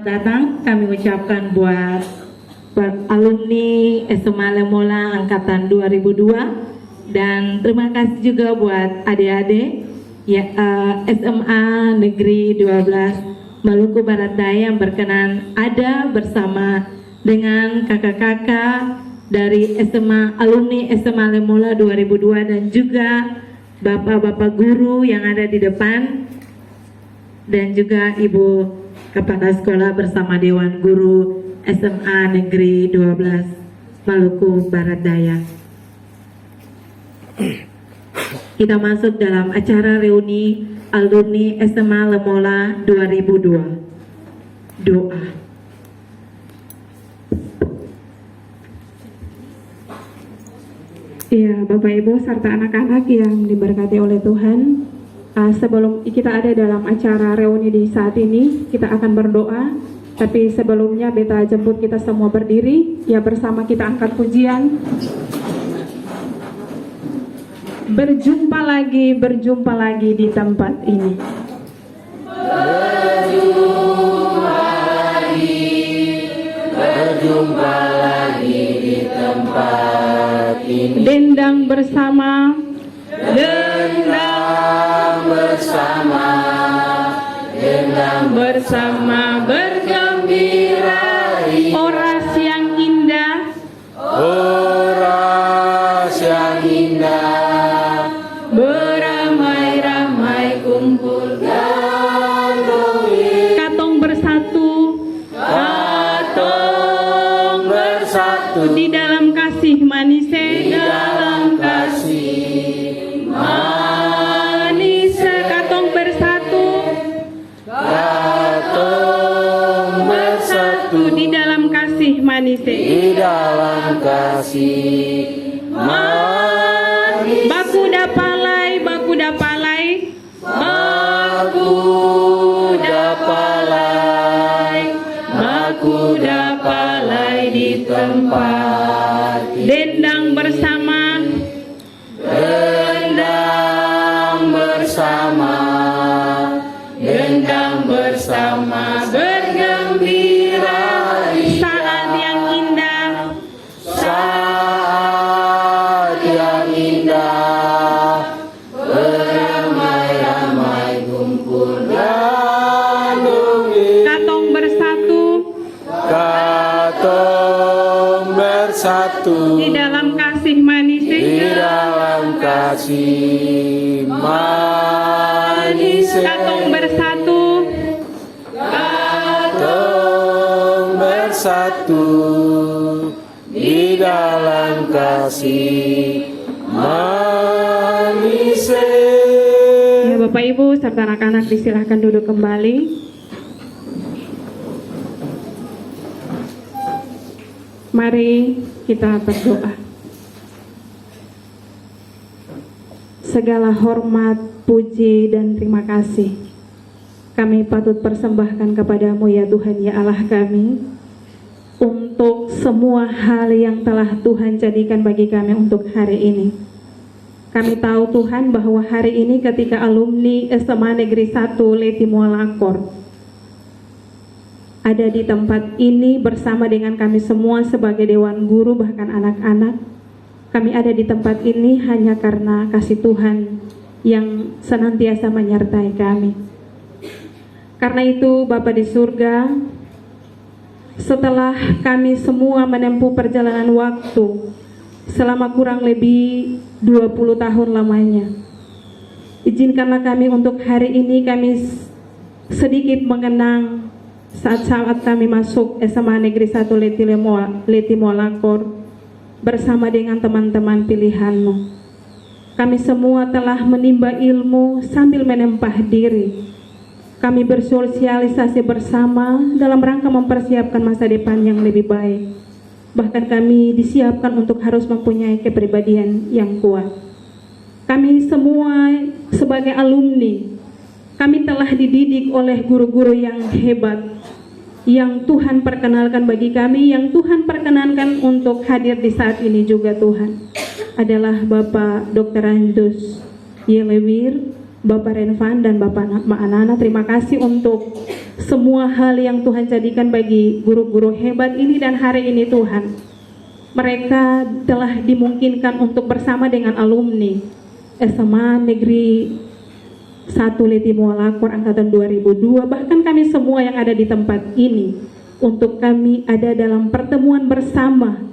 datang kami ucapkan buat alumni SMA Lemola angkatan 2002, dan terima kasih juga buat adik-adik ya, SMA Negeri 12 Maluku Barat Daya yang berkenan ada bersama dengan kakak-kakak dari SMA alumni SMA Lemola 2002 dan juga bapak-bapak guru yang ada di depan, dan juga Ibu Kepala Sekolah bersama Dewan Guru SMA Negeri 12 Maluku Barat Daya. Kita masuk dalam acara reuni alumni SMA Lemola 2002. Doa. Ya, Bapak Ibu serta anak-anak yang diberkati oleh Tuhan, sebelum kita ada dalam acara reuni di saat ini, kita akan berdoa. Tapi sebelumnya beta jemput kita semua berdiri, ya bersama kita angkat pujian. Berjumpa lagi di tempat ini. Berjumpa lagi di tempat ini. Dendang bersama, bergembira. Orasi yang indah, beramai-ramai kumpul katong bersatu di dalam kasih manis, katong bersatu di dalam kasih manis, baku dapalai di tempat. Dendang bersama, bergembira. Saat yang indah, beramai-ramai kumpul katong bersatu di dalam kasih manis, katong bersatu di dalam kasih manis. Ya, Bapak Ibu serta anak-anak disilahkan duduk kembali. Mari kita berdoa. Segala hormat, puji, dan terima kasih kami patut persembahkan kepadamu ya Tuhan ya Allah kami, untuk semua hal yang telah Tuhan jadikan bagi kami untuk hari ini. Kami tahu Tuhan bahwa hari ini ketika alumni SMA Negeri 1 Letimoalakor ada di tempat ini bersama dengan kami semua sebagai Dewan Guru bahkan anak-anak, kami ada di tempat ini hanya karena kasih Tuhan yang senantiasa menyertai kami. Karena itu Bapa di surga, setelah kami semua menempuh perjalanan waktu selama kurang lebih 20 tahun lamanya, izinkanlah kami untuk hari ini kami sedikit mengenang saat-saat kami masuk SMA Negeri 1 Letimoalakor bersama dengan teman-teman pilihanmu. Kami semua telah menimba ilmu sambil menempah diri. Kami bersosialisasi bersama dalam rangka mempersiapkan masa depan yang lebih baik. Bahkan kami disiapkan untuk harus mempunyai kepribadian yang kuat. Kami semua sebagai alumni, kami telah dididik oleh guru-guru yang hebat, yang Tuhan perkenalkan bagi kami, yang Tuhan perkenankan untuk hadir di saat ini juga Tuhan, adalah Bapak Dr. Anjus Yelewir, Bapak Renvan, dan Bapak Ma'anana. Terima kasih untuk semua hal yang Tuhan jadikan bagi guru-guru hebat ini dan hari ini Tuhan. Mereka telah dimungkinkan untuk bersama dengan alumni SMA Negeri 1 Letimo Lakor angkatan 2002, bahkan kami semua yang ada di tempat ini, untuk kami ada dalam pertemuan bersama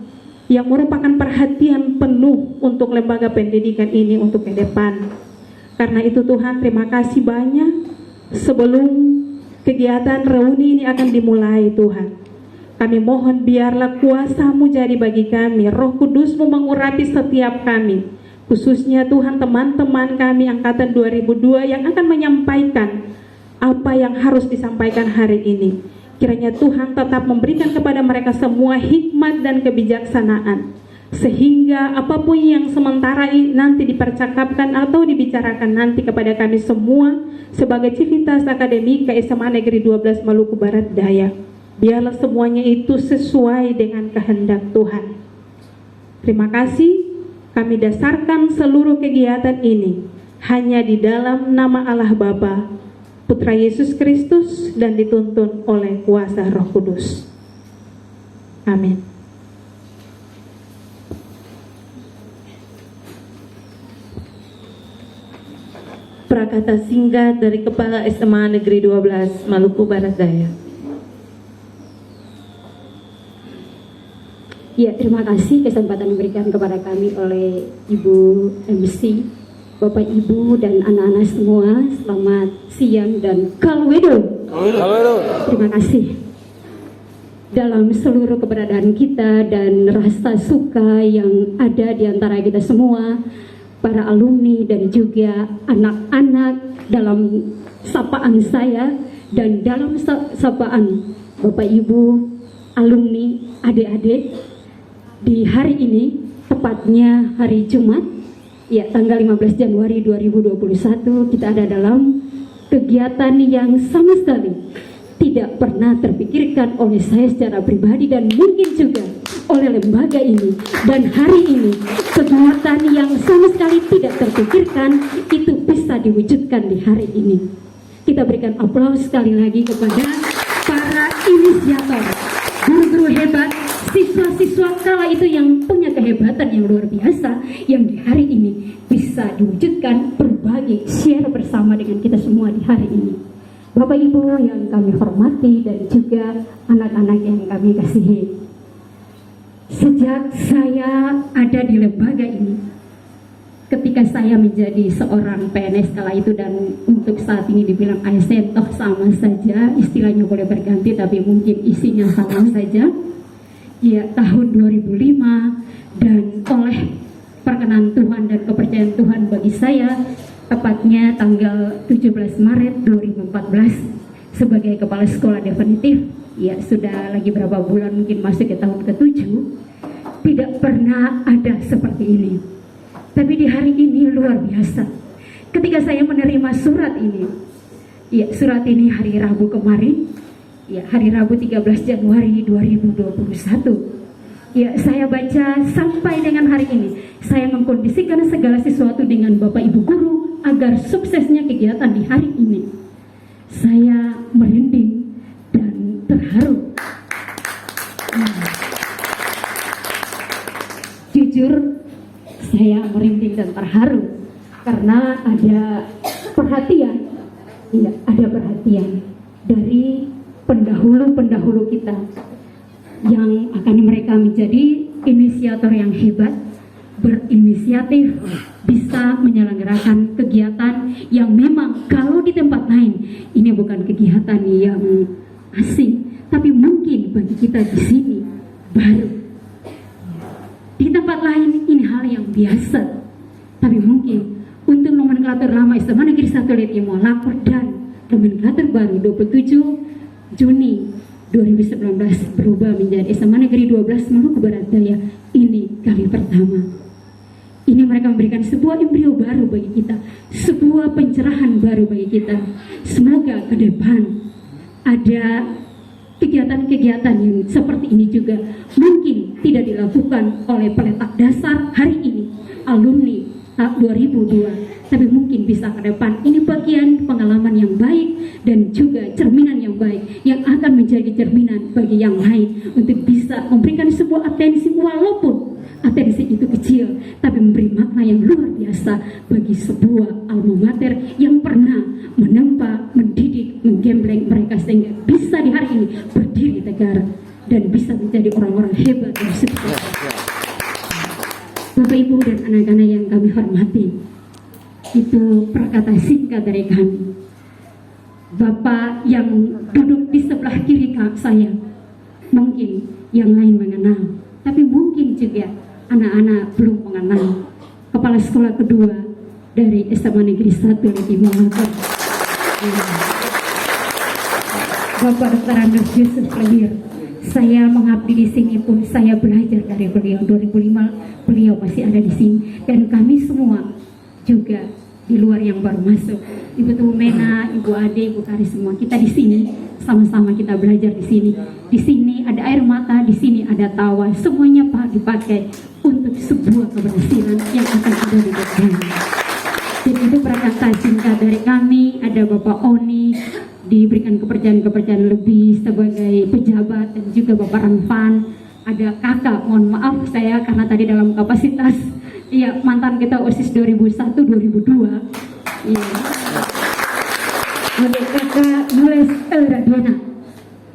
yang merupakan perhatian penuh untuk lembaga pendidikan ini untuk ke depan. Karena itu Tuhan, terima kasih banyak. Sebelum kegiatan reuni ini akan dimulai Tuhan, kami mohon biarlah kuasa-Mu jadi bagi kami, Roh Kudus-Mu mengurapi setiap kami, khususnya Tuhan teman-teman kami angkatan 2002 yang akan menyampaikan apa yang harus disampaikan hari ini. Kiranya Tuhan tetap memberikan kepada mereka semua hikmat dan kebijaksanaan, sehingga apapun yang sementara nanti dipercakapkan atau dibicarakan nanti kepada kami semua sebagai Civitas Akademika SMA Negeri 12 Maluku Barat Daya, biarlah semuanya itu sesuai dengan kehendak Tuhan. Terima kasih. Kami dasarkan seluruh kegiatan ini hanya di dalam nama Allah Bapa, Putra Yesus Kristus, dan dituntun oleh kuasa Roh Kudus. Amin. Prakata singkat dari Kepala SMA Negeri 12 Maluku Barat Daya. Ya, terima kasih kesempatan diberikan kepada kami oleh Ibu MC, Bapak Ibu dan anak-anak semua. Selamat siang dan kalwedo. Terima kasih. Dalam seluruh keberadaan kita dan rasa suka yang ada di antara kita semua, para alumni dan juga anak-anak, dalam sapaan saya dan dalam sapaan Bapak Ibu, alumni, adik-adik, di hari ini, tepatnya hari Jumat, ya tanggal 15 Januari 2021, kita ada dalam kegiatan yang sama sekali tidak pernah terpikirkan oleh saya secara pribadi dan mungkin juga oleh lembaga ini. Dan hari ini, kegiatan yang sama sekali tidak terpikirkan itu bisa diwujudkan di hari ini. Kita berikan aplaus sekali lagi kepada para inisiator, guru-guru hebat, siswa-siswa kala itu yang punya kehebatan yang luar biasa, yang di hari ini bisa diwujudkan, berbagi, share bersama dengan kita semua di hari ini. Bapak Ibu yang kami hormati dan juga anak-anak yang kami kasihi, sejak saya ada di lembaga ini, ketika saya menjadi seorang PNS kala itu, dan untuk saat ini dibilang ASN, toh sama saja, istilahnya boleh berganti tapi mungkin isinya sama saja. Ya, tahun 2005, dan oleh perkenan Tuhan dan kepercayaan Tuhan bagi saya, tepatnya tanggal 17 Maret 2014 sebagai kepala sekolah definitif, ya sudah lagi berapa bulan, mungkin masuk ke tahun ke-7, tidak pernah ada seperti ini. Tapi di hari ini luar biasa. Ketika saya menerima surat ini, ya surat ini hari Rabu kemarin, ya hari Rabu 13 Januari 2021. Ya, saya baca sampai dengan hari ini. Saya mengkondisikan segala sesuatu dengan Bapak Ibu guru agar suksesnya kegiatan di hari ini. Saya merinding dan terharu. Jujur, saya merinding dan terharu karena ada perhatian. Ya, ada perhatian dari pendahulu-pendahulu kita yang akan mereka menjadi inisiator yang hebat, berinisiatif, bisa menyelenggarakan kegiatan yang memang kalau di tempat lain ini bukan kegiatan yang asing, tapi mungkin bagi kita di sini baru. Di tempat lain ini hal yang biasa, tapi mungkin untuk nomenklatur lama SMA Negeri 1 Letimo Lakor dan nomenklatur baru 27 Juni 2019 berubah menjadi SMA Negeri 12 Maluku Barat Daya, ini kali pertama. Ini mereka memberikan sebuah embrio baru bagi kita, sebuah pencerahan baru bagi kita. Semoga ke depan ada kegiatan-kegiatan yang seperti ini juga mungkin tidak dilakukan oleh peletak dasar hari ini, alumni 2002, tapi mungkin bisa ke depan. Ini bagian pengalaman yang baik dan juga cerminan yang baik yang akan menjadi cerminan bagi yang lain untuk bisa memberikan sebuah atensi, walaupun atensi itu kecil, tapi memberi makna yang luar biasa bagi sebuah alma mater yang pernah menempa, mendidik, menggembleng mereka sehingga bisa di hari ini berdiri tegak dan bisa menjadi orang-orang hebat dan sukses. Bapak Ibu dan anak-anak yang kami hormati, itu perkata singkat dari kami. Bapak yang duduk di sebelah kiri saya, mungkin yang lain mengenal, tapi mungkin juga anak-anak belum mengenal. Kepala sekolah kedua dari SMA Negeri 1 di Makassar, Bapak Dr. Andreas Yusuf Lahir. Saya mengabdi di sini pun saya belajar dari beliau. 2005 beliau masih ada di sini, dan kami semua juga di luar yang baru masuk. Ibu Tumena, Ibu Ade, Ibu Kari, semua kita di sini sama-sama kita belajar di sini. Di sini ada air mata, di sini ada tawa. Semuanya dipakai untuk sebuah keberhasilan yang akan ada di depan. Jadi itu perkata singkat dari kami. Ada Bapak Oni diberikan kepercayaan lebih sebagai pejabat, dan juga Bapak Ranfan. Ada kakak, mohon maaf saya karena tadi dalam kapasitas mantan kita OSIS 2001-2002. Iya. Ada kakak Yules Radiana.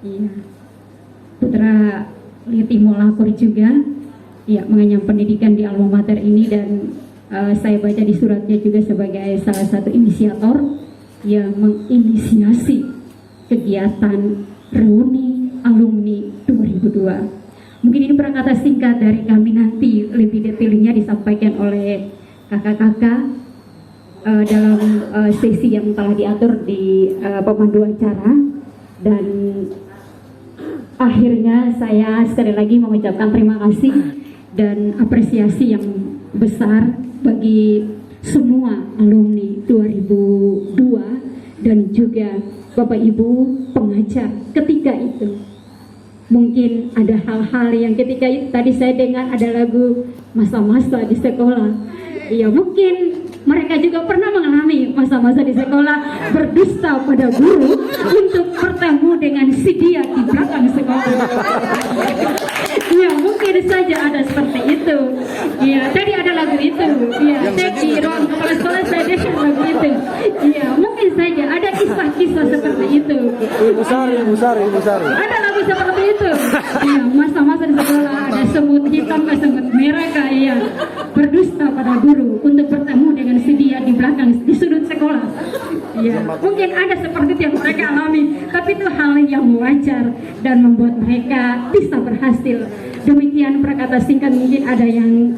Iya. Putra Liti Molakor juga. Iya, mengenyam pendidikan di alma mater ini, dan saya baca di suratnya juga sebagai salah satu inisiator yang menginisiasi kegiatan reuni alumni 2002. Mungkin ini perkata singkat dari kami, nanti lebih detailnya disampaikan oleh kakak-kakak dalam sesi yang telah diatur di pemandu acara. Dan akhirnya saya sekali lagi mengucapkan terima kasih dan apresiasi yang besar bagi semua alumni 2002 dan juga Bapak Ibu pengajar ketika itu. Mungkin ada hal-hal yang ketika itu tadi saya dengar ada lagu masa-masa di sekolah. Ya mungkin mereka juga pernah mengalami masa-masa di sekolah berdusta pada guru untuk bertemu dengan si dia di belakang sekolah. Ya mungkin saja ada seperti itu. Ya tadi ada lagu itu. Ya saya di ruang kepala sekolah saya dengar lagu itu. Ya mungkin saja ada kisah-kisah seperti itu. Ibu Sari. Ada lagu seperti itu. Ya masa-masa di sekolah ada semut hitam ke semut merah ya berdusta pada guru untuk bertemu dengan si dia di belakang di sudut sekolah. Ya mungkin ada seperti itu yang mereka alami, tapi itu hal yang wajar dan membuat mereka bisa berhasil. Demikian perkata singkat, mungkin ada yang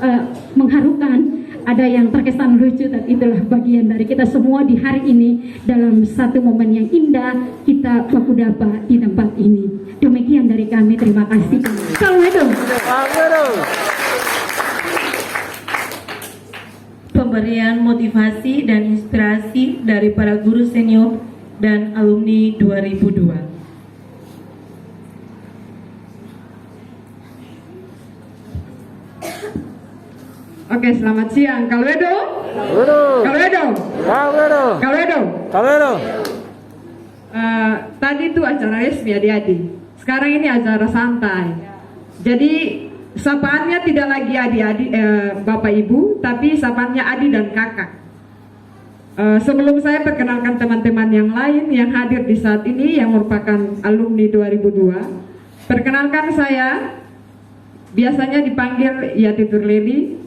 mengharukan, ada yang terkesan lucu, dan itulah bagian dari kita semua di hari ini dalam satu momen yang indah kita baku dapat di tempat ini. Demikian dari kami, terima kasih. Assalamualaikum. Pemberian motivasi dan inspirasi dari para guru senior dan alumni 2002. Oke, selamat siang. Kalwedo. Tadi itu acara resmi adik-adik. Sekarang ini acara santai. Jadi sapaannya tidak lagi adik-adik, bapak ibu, tapi sapaannya adik dan kakak. Sebelum saya perkenalkan teman-teman yang lain yang hadir di saat ini yang merupakan alumni 2002, perkenalkan saya, biasanya dipanggil Yati Turledi,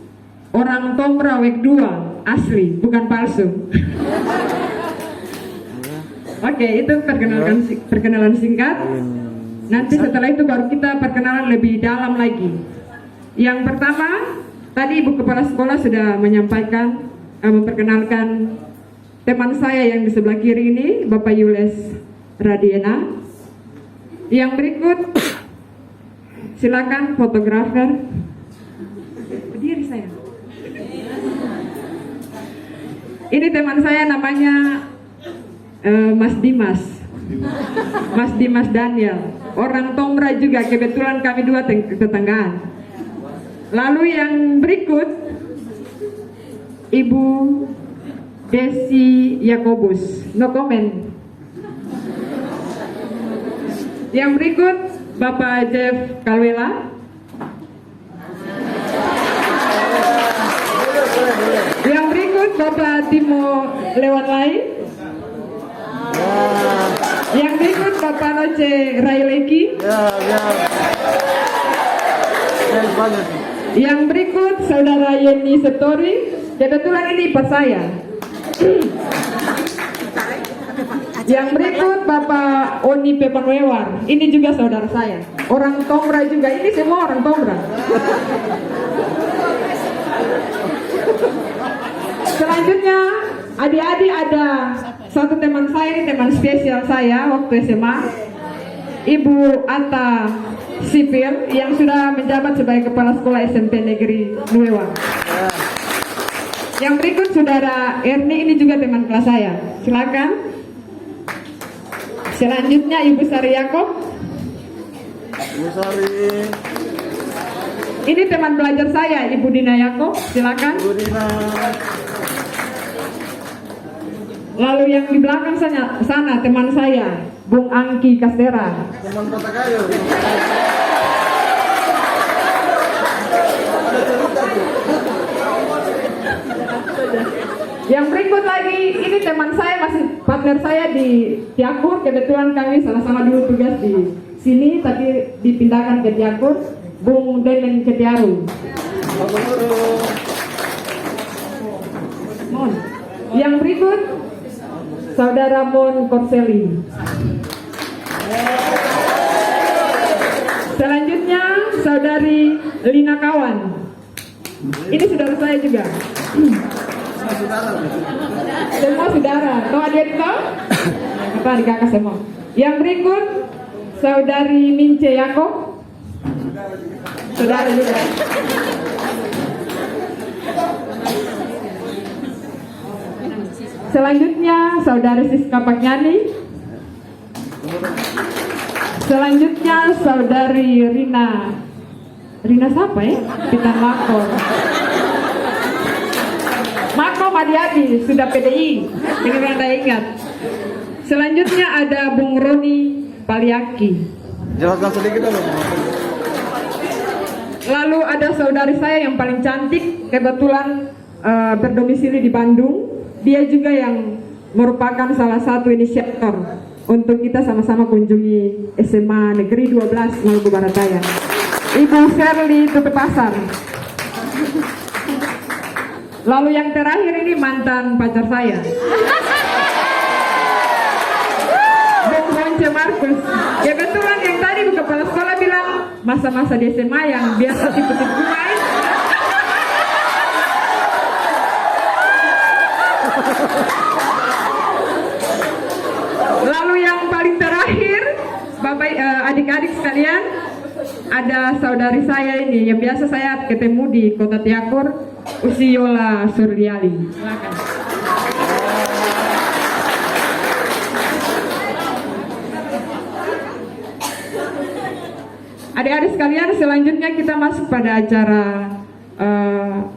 orang Tombra Wek 2 asli, bukan palsu. Oke, itu perkenalan singkat. Nanti setelah itu baru kita perkenalan lebih dalam lagi. Yang pertama, tadi Ibu Kepala Sekolah sudah menyampaikan, memperkenalkan teman saya yang di sebelah kiri ini, Bapak Yules Radiana. Yang berikut, silakan fotografer. Berdiri saya. Ini teman saya namanya Mas Dimas Daniel, orang Tomra juga, kebetulan kami dua tetanggaan. Lalu yang berikut Ibu Desi Yakobus. No comment. Yang berikut Bapak Jeff Kalwela. Yang berikut Bapak Timo Lewanlai. Yang berikut Bapak Noce Raileki. Yang berikut Saudara Yeni Setori. Kebetulan ini pas saya. Yang berikut Bapak Oni Pepanwewar. Ini juga saudara saya. Orang Tomra juga. Ini semua orang Tomra. Selanjutnya adik-adik ada satu teman saya, ini teman spesial saya waktu SMA, Ibu Anta Sipil yang sudah menjabat sebagai Kepala Sekolah SMP Negeri Nuewa. Yang berikut Saudara Erni, ini juga teman kelas saya. Silakan. Selanjutnya Ibu Sari Yakob. Ibu Sari. Ini teman belajar saya, Ibu Dina Yakob. Silakan. Ibu Dina. Lalu yang di belakang sana teman saya, Bung Angki Kastera. Teman Kota Kayu. Yang berikut lagi, ini teman saya, masih partner saya di Tiakur. Kebetulan kami sama-sama dulu tugas di sini, tapi dipindahkan ke Tiakur. Bung Denen Ketiaru. Mon. Yang berikut Saudara Mon Korseli. Selanjutnya Saudari Lina Kawan. Ini saudara saya juga. Semua saudara. Tahu adik tahu? Kata adik kakak semua. Yang berikut Saudari Mince Yakob. Saudara juga. Selanjutnya Saudari Siska Paknyani. Selanjutnya Saudari Rina. Rina siapa ya? Kita Makor. Makor Madiadi sudah PDI. Ini Anda ingat. Selanjutnya ada Bung Roni Paliaki. Jelaskan sedikit dulu. Lalu ada saudari saya yang paling cantik, kebetulan berdomisili di Bandung. Dia juga yang merupakan salah satu inisiator untuk kita sama-sama kunjungi SMA Negeri 12 Maluku Barat Daya. Ibu Shirley Tutup Pasar. Lalu yang terakhir ini mantan pacar saya, Bung Bonce Markus. Kebetulan yang tadi kepala sekolah bilang masa-masa di SMA yang biasa tipu-tipu main. Lalu yang paling terakhir, Bapak adik-adik sekalian, ada saudari saya ini yang biasa saya ketemu di Kota Tiakur, Usiola Surliali. Silakan. Adik-adik sekalian, selanjutnya kita masuk pada acara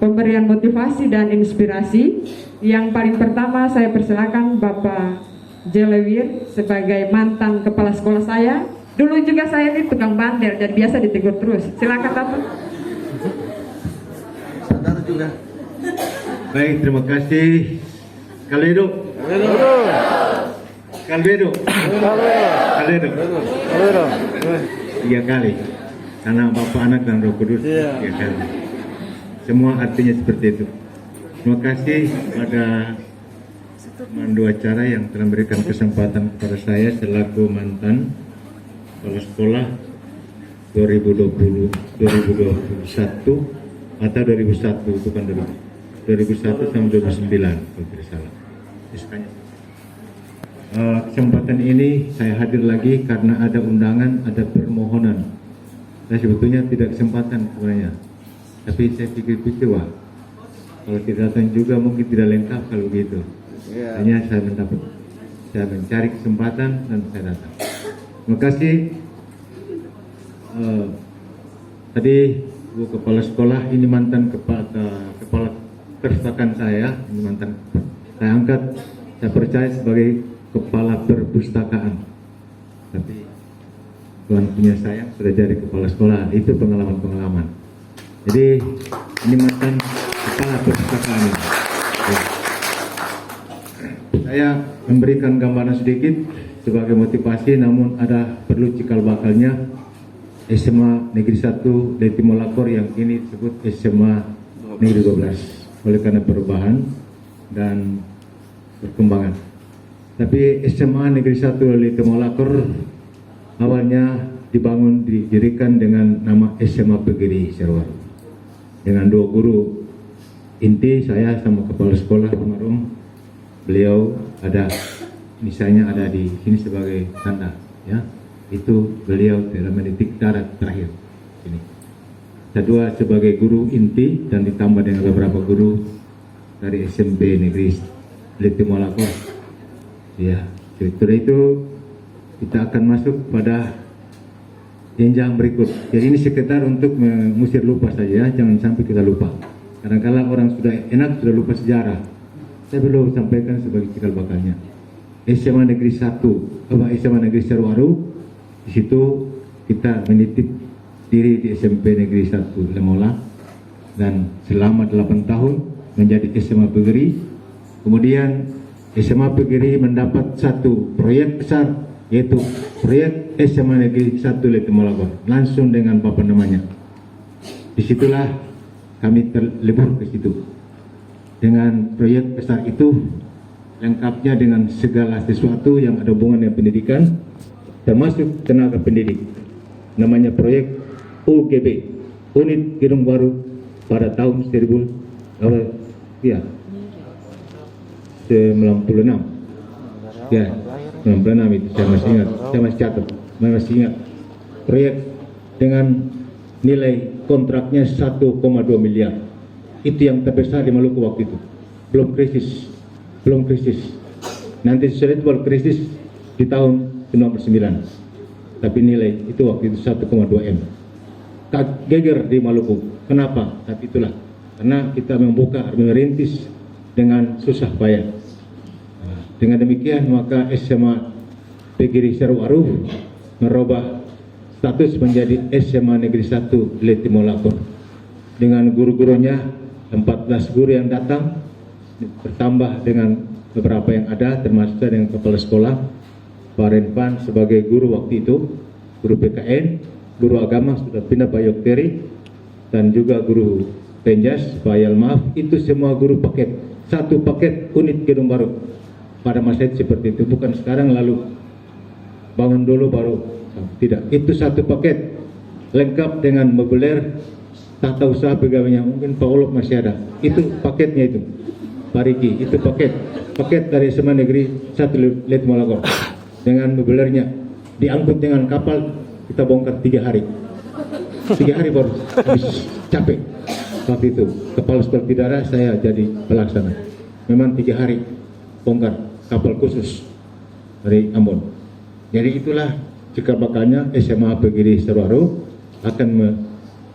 pemberian motivasi dan inspirasi. Yang paling pertama saya persilakan Bapak Jelewir sebagai mantan kepala sekolah saya. Dulu juga saya ini tukang bandel dan biasa ditegur terus. Silakan Bapak. Saudara juga. Baik, terima kasih. Kalwedo. Kalwedo. Kalwedo. Kalwedo. 3 kali. Karena Bapak, Anak, dan Roh Kudus 3 kali. Semua artinya seperti itu. Terima kasih pada pemandu acara yang telah memberikan kesempatan kepada saya selaku mantan kepala sekolah 2021 atau 2001, bukan 2001 sampai 2009 kalau tidak salah. Kesempatan ini saya hadir lagi karena ada undangan, ada permohonan. Saya sebetulnya tidak kesempatan sebenarnya, tapi saya pikir-pikir wah, kalau tidak datang juga mungkin tidak lengkap kalau gitu. Hanya saya mencari kesempatan dan saya datang. Terima kasih. Tadi Bu Kepala Sekolah, ini mantan kepala perpustakaan saya, ini mantan saya angkat, saya percaya sebagai kepala perpustakaan. Tapi Tuhan punya saya sudah jadi kepala sekolah, itu pengalaman-pengalaman. Jadi ini mantan kepala perpustakaan ini. Saya memberikan gambaran sedikit sebagai motivasi, namun ada perlu cikal bakalnya. SMA Negeri 1 Letimolakor yang ini disebut SMA Negeri 12 oleh karena perubahan dan perkembangan. Tapi SMA Negeri 1 Letimolakor awalnya didirikan dengan nama SMA Pegiri Seruaru dengan 2 guru inti, saya sama kepala sekolah almarhum. Beliau ada, misalnya ada di sini sebagai tanda, ya. Itu beliau telah menitik darat terakhir ini. Kedua sebagai guru inti dan ditambah dengan beberapa guru dari SMP Negeri Letimolakor. Ya, setelah itu kita akan masuk pada jenjang berikut. Jadi ini sekedar untuk mengusir lupa saja, jangan sampai kita lupa. Kadang-kadang orang sudah enak sudah lupa sejarah. Saya belum sampaikan sebagai cikal bakalnya. SMA Negeri 1, SMA Negeri Seruaru, di situ kita menitip diri di SMP Negeri 1 Lemola dan selama 8 tahun menjadi SMA Pegiri. Kemudian SMA Pegiri mendapat satu proyek besar, yaitu proyek SMA Negeri 1 Letimolakor, langsung dengan bapak namanya. Disitulah kami terlebur ke situ. Dengan proyek besar itu, lengkapnya dengan segala sesuatu yang ada hubungan dengan pendidikan, termasuk tenaga pendidik. Namanya proyek UGB, Unit Gedung Baru, pada tahun 96. Ya, 96 itu saya masih ingat, saya masih catat, saya masih ingat. Proyek dengan nilai kontraknya 1,2 miliar. Itu yang terbesar di Maluku waktu itu. Belum krisis. Nanti sesudah itu baru krisis di tahun 99. Tapi nilai itu waktu itu 1,2 M. Geger di Maluku. Kenapa? Tapi itulah. Karena kita merintis dengan susah payah. Dengan demikian maka SMA Pegiri Seruaru merubah status menjadi SMA Negeri 1 Letimolakor. Dengan guru-gurunya 14 guru yang datang, bertambah dengan beberapa yang ada, termasuk dengan kepala sekolah Pak Renpan sebagai guru waktu itu, guru PKN, guru agama sudah pindah Pak Yokteri, dan juga guru Penjas Pak Yalmaaf. Itu semua guru paket, satu paket unit gedung baru. Pada masa itu seperti itu, bukan sekarang lalu bangun dulu baru, tidak. Itu satu paket lengkap dengan mobiler, tata usaha pegawainya, mungkin Pak Olok masih ada. Itu paketnya itu, Pak Riki, itu paket dari SMA Negeri 1 Letimolakor dengan mobilernya, diangkut dengan kapal, kita bongkar 3 hari. 3 hari baru habis, capek. Waktu itu kepala sekolah bidara, saya jadi pelaksana. Memang 3 hari bongkar kapal khusus dari Ambon. Jadi itulah cikal bakalnya SMA Pegiri Seruaru akan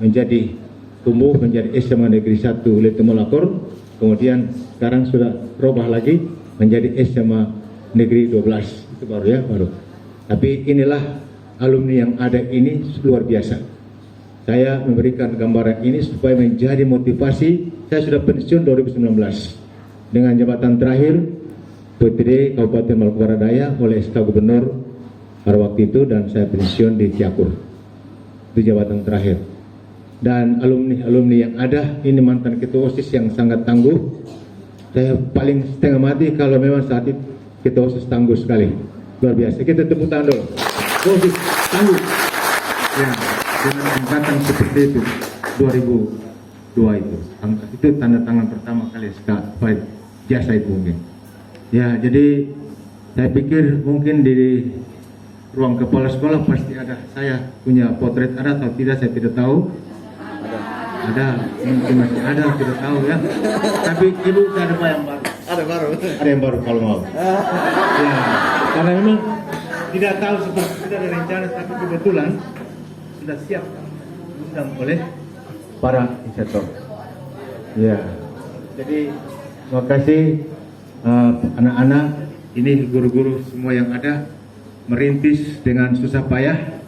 menjadi tumbuh menjadi SMA Negeri 1 Letimolakor, kemudian sekarang sudah berubah lagi menjadi SMA Negeri 12. Itu baru ya, baru. Tapi inilah alumni yang ada ini luar biasa. Saya memberikan gambaran ini supaya menjadi motivasi. Saya sudah pensiun 2019 dengan jabatan terakhir PTD Kabupaten Maluku Barat Daya oleh SK Gubernur pada waktu itu, dan saya pensiun di Ciakur. Itu jabatan terakhir. Dan alumni yang ada ini mantan ketua OSIS yang sangat tangguh. Saya paling setengah mati kalau memang saat itu ketua OSIS tangguh sekali, luar biasa. Kita tepuk tangan dulu. OSIS tangguh. Ya, dengan angkatan seperti itu 2002 itu. Itu tanda tangan pertama kali sekali jasa itu mungkin. Ya, jadi saya pikir mungkin di ruang kepala sekolah pasti ada. Saya punya potret ada atau tidak saya tidak tahu. Ada, mungkin masih ada, tidak tahu ya. Tapi ibu ada apa yang baru? Ada yang baru kalau mau. Ya, karena memang tidak tahu seperti tidak ada rencana, tapi kebetulan sudah siap diundang oleh para inisiator. Ya, jadi terima kasih anak-anak ini, guru-guru semua yang ada merintis dengan susah payah.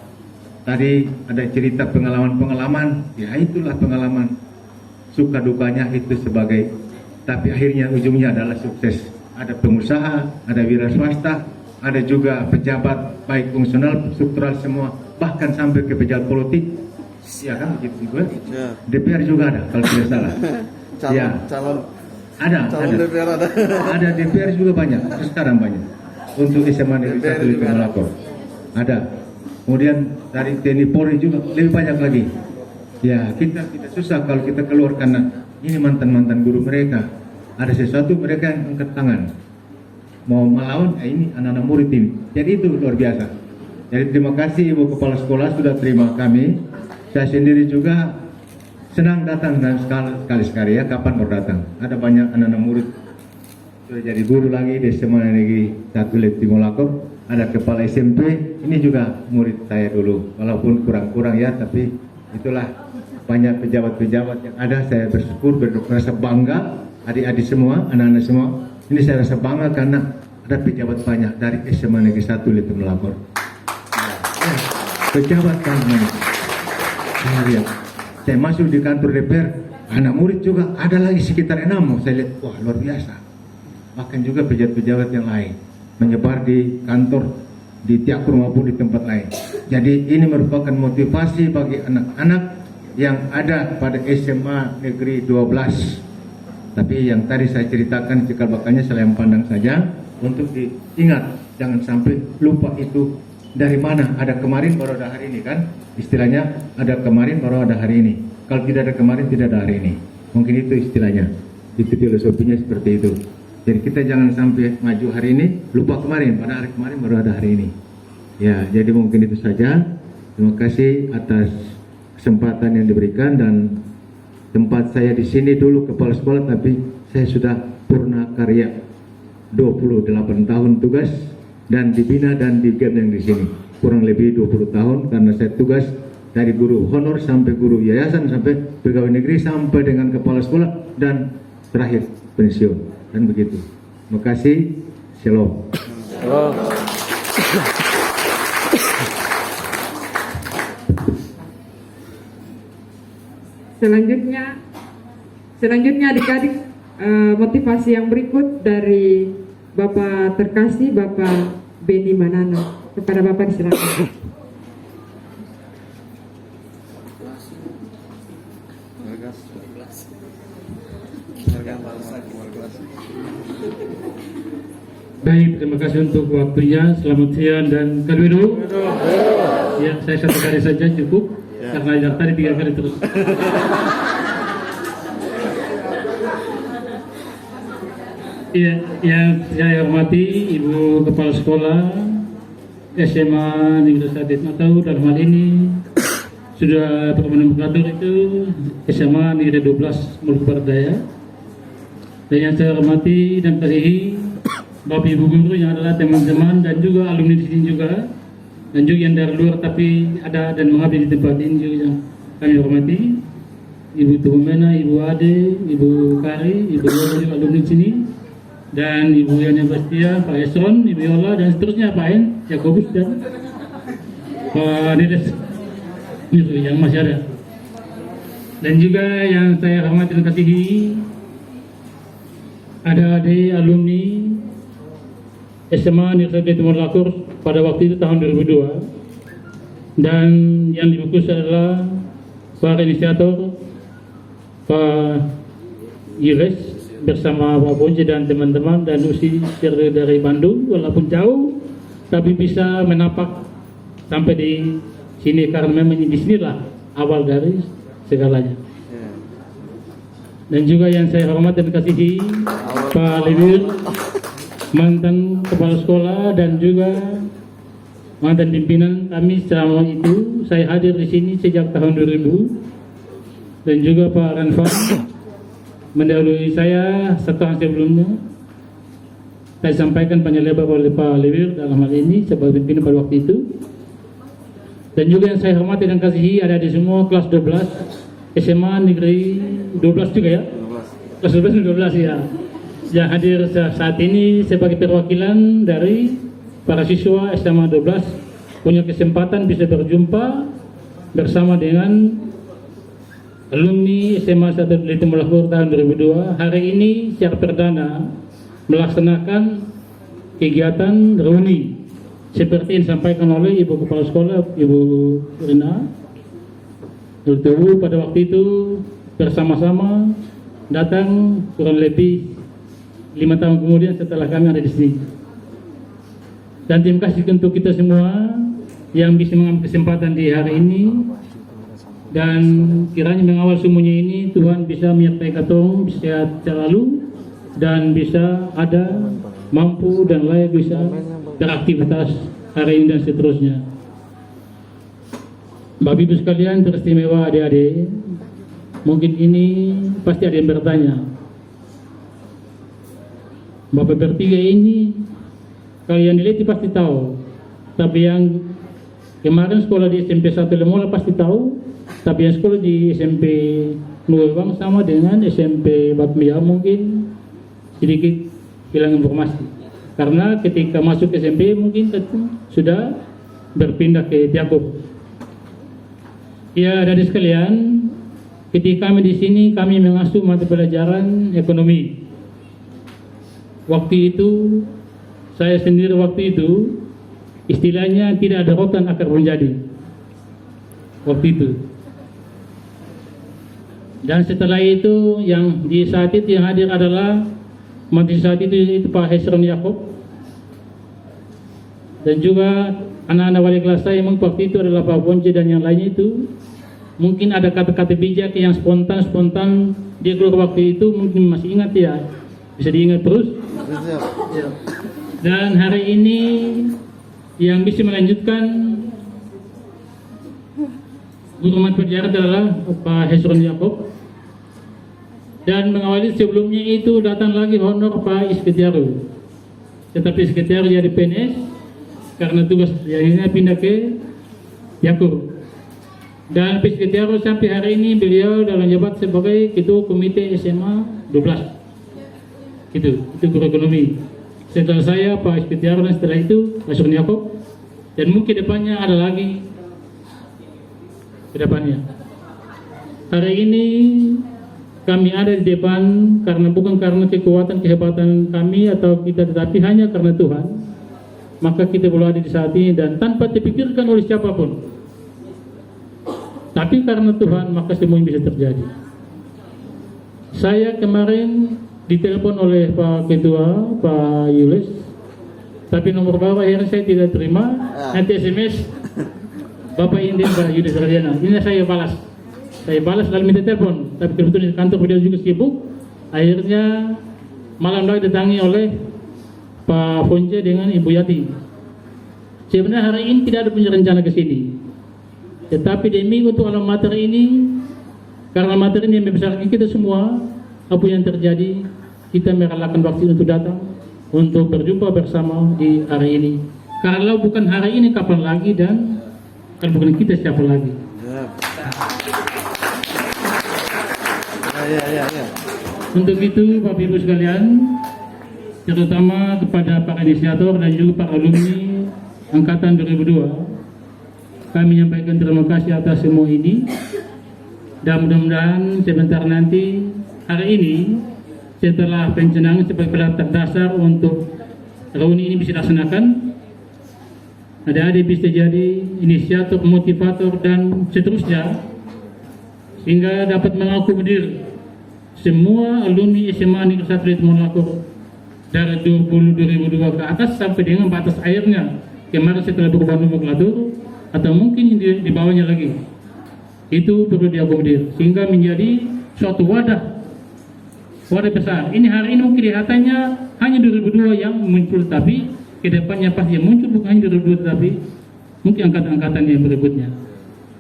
Tadi ada cerita pengalaman-pengalaman, ya itulah pengalaman, suka dukanya itu sebagai, tapi akhirnya ujungnya adalah sukses. Ada pengusaha, ada wira swasta, ada juga pejabat baik fungsional, struktural semua, bahkan sampai ke pejabat politik, ya kan begitu juga. Ya. DPR juga ada kalau tidak salah. Calon Ada DPR ada. ada DPR juga banyak, sekarang banyak untuk SMA Negeri 1 di Melakor ada. Kemudian dari TNI Polri juga lebih banyak lagi. Ya kita tidak susah kalau kita keluar, karena ini mantan guru mereka. Ada sesuatu mereka yang angkat tangan mau melawan, ini anak-anak murid ini. Jadi itu luar biasa. Jadi terima kasih Ibu Kepala Sekolah sudah terima kami. Saya sendiri juga senang datang, dan sekali-sekali ya kapan mau datang. Ada banyak anak-anak murid sudah jadi guru lagi di SMA Negeri 1 Lep Timolakor. Ada kepala SMP, ini juga murid saya dulu, walaupun kurang-kurang ya, tapi itulah banyak pejabat-pejabat yang ada. Saya bersyukur, merasa bangga, adik-adik semua, anak-anak semua. Ini saya rasa bangga karena ada pejabat banyak dari SMA Negeri 1 Lep Timolakor. Ya, pejabat kan ini. Saya lihat, saya masuk di kantor DPR, anak murid juga ada lagi sekitar 6. Saya lihat, wah luar biasa. Bahkan juga pejabat-pejabat yang lain menyebar di kantor, di Tiakur maupun di tempat lain. Jadi ini merupakan motivasi bagi anak-anak yang ada pada SMA Negeri 12. Tapi yang tadi saya ceritakan cikal bakalnya saya pandang saja untuk diingat, jangan sampai lupa itu dari mana. Ada kemarin baru ada hari ini kan, istilahnya ada kemarin baru ada hari ini. Kalau tidak ada kemarin tidak ada hari ini, mungkin itu istilahnya, itu filosofinya seperti itu. Jadi kita jangan sampai maju hari ini lupa kemarin, pada hari kemarin baru ada hari ini. Ya, jadi mungkin itu saja. Terima kasih atas kesempatan yang diberikan, dan tempat saya di sini dulu kepala sekolah, tapi saya sudah purna karya 28 tahun tugas dan dibina dan digem yang di sini kurang lebih 20 tahun, karena saya tugas dari guru honor sampai guru yayasan sampai pegawai negeri sampai dengan kepala sekolah dan terakhir pensiun, dan begitu. Terima kasih. Shalom. Selanjutnya adik-adik, motivasi yang berikut dari Bapak terkasih Bapak Beni Manana. Kepada Bapak disilakan. Baik, terima kasih untuk waktunya. Selamat siang dan Kalwido. Ya, saya satu kali saja cukup, karena yang tadi 3 kali terus. Ya, yang saya hormati Ibu Kepala Sekolah SMA Negeri 1 Matau, dalam hal ini sudah bermenumkatur itu SMA Negeri 12 Maluku Barat Daya. Dan yang saya hormati dan kasihi Bapak Ibu guru yang adalah teman-teman dan juga alumni di sini juga, dan juga yang dari luar tapi ada dan mengabdi di tempat ini juga yang kami hormati, Ibu Tuhumena, Ibu Ade, Ibu Kari, Ibu Yola juga alumni di sini, dan Ibu Yana Bastian, Pak Esron, Ibu Yola, dan seterusnya Pak En, Yakobus, dan Pak Nides yang masih ada. Dan juga yang saya hormati dan kasihi ada adik alumni SMA Negeri Timolakor pada waktu itu tahun 2002, dan yang dibungkus adalah para inisiator Pak Yires bersama Pak Bonje dan teman-teman, dan Usi dari Bandung, walaupun jauh tapi bisa menapak sampai di sini karena memang di sinilah awal dari segalanya. Dan juga yang saya hormati dan kasihi Pak Lewir, mantan kepala sekolah dan juga mantan pimpinan kami selama itu. Saya hadir di sini sejak tahun 2000, dan juga Pak Ranfan mendahului saya 1 tahun sebelumnya. Saya sampaikan panjang lebar oleh Pak Lewir dalam hal ini sebagai pimpinan pada waktu itu. Dan juga yang saya hormati dan kasihi ada di semua kelas 12 SMA Negeri 12 juga ya. Kelas 12 dan 12 ya. yang hadir saat ini sebagai perwakilan dari para siswa SMA 12 punya kesempatan bisa berjumpa bersama dengan alumni SMA 1 Litimulahur tahun 2002. Hari ini secara perdana melaksanakan kegiatan reuni seperti yang disampaikan oleh Ibu Kepala Sekolah, Ibu Rina. Lalu pada waktu itu bersama-sama datang kurang lebih 5 tahun kemudian setelah kami ada di sini. Dan terima kasih untuk kita semua yang bisa mengambil kesempatan di hari ini, dan kiranya mengawal semuanya ini Tuhan bisa menyertai katong sehat selalu dan bisa ada mampu dan layak bisa beraktivitas hari ini dan seterusnya. Bapak Ibu sekalian teristimewa adik-adik, mungkin ini pasti ada yang bertanya, Bapak bertiga ini kalian dilihat pasti tahu, tapi yang kemarin sekolah di SMP 1 Lemola pasti tahu, tapi yang sekolah di SMP Nuwang sama dengan SMP Batmia mungkin sedikit hilang informasi, karena ketika masuk SMP mungkin sudah berpindah ke Tiakup. Ya, dari sekalian, ketika kami di sini kami mengasuh mata pelajaran ekonomi. Waktu itu saya sendiri waktu itu istilahnya tidak ada rotan akar menjadi waktu itu. Dan setelah itu yang di saat itu yang hadir adalah materi saat itu Pak Hesron Yakob, dan juga anak-anak wali kelas saya yang waktu itu adalah Pak Bonce dan yang lainnya itu. Mungkin ada kata-kata bijak yang spontan dia keluar waktu itu, mungkin masih ingat ya, bisa diingat terus. Dan hari ini yang bisa melanjutkan guru mata pelajaran adalah Pak Hesron Yakob, dan mengawali sebelumnya itu datang lagi honor Pak Isketiaru, tetapi Isketiaru jadi PNS karena tugas akhirnya pindah ke Yakob. Dan Pak Isketiaru sampai hari ini beliau dalam jabat sebagai ketua komite SMA 12. Itu guru ekonomi. Setelah saya Pak Isketiaru, dan setelah itu Pak Hesron Yakob, dan mungkin depannya ada lagi ke depannya. Hari ini kami ada di depan karena bukan karena kekuatan kehebatan kami atau kita, tetapi hanya karena Tuhan. Maka kita boleh ada di saat ini dan tanpa dipikirkan oleh siapapun. Tapi karena Tuhan maka semuanya bisa terjadi. Saya kemarin ditelepon oleh Pak Ketua, Pak Yulis, tapi nomor bawah akhirnya saya tidak terima. Nanti SMS Bapak Inden Pak Yulis Radiana. Ini saya balas lalu minta telepon, tapi kebetulan di kantor beliau juga sibuk. Akhirnya malam lagi didatangi oleh Pak Fonce dengan Ibu Yati. Sebenarnya hari ini tidak ada punya rencana ke sini, tetapi demi untuk alam materi ini, karena materi ini membesarkan kita semua, apa yang terjadi, kita merelakan waktu untuk datang untuk berjumpa bersama di hari ini. Kalau bukan hari ini kapan lagi, dan kalau bukan kita siapa lagi? Ya. Untuk itu Bapak Ibu sekalian, terutama kepada para inisiator dan juga para alumni angkatan 2002, kami menyampaikan terima kasih atas semua ini. Dan mudah-mudahan sebentar nanti hari ini setelah pencenangan sebagai pelatihan dasar untuk reuni ini bisa dilaksanakan, adik-adik bisa jadi inisiator, motivator dan seterusnya, sehingga dapat mengakomodir semua alumni SMA Negeri 1 Litimulahur dari 2002 ke atas sampai dengan batas akhirnya kemarin setelah berubah nomenklatur atau mungkin di bawahnya lagi. Itu perlu diakomodir sehingga menjadi suatu wadah besar. Ini hari ini mungkin kelihatannya hanya 2002 yang muncul, tapi kedepannya pasti yang muncul bukan hanya 2002 tapi mungkin angkatan-angkatan yang berikutnya.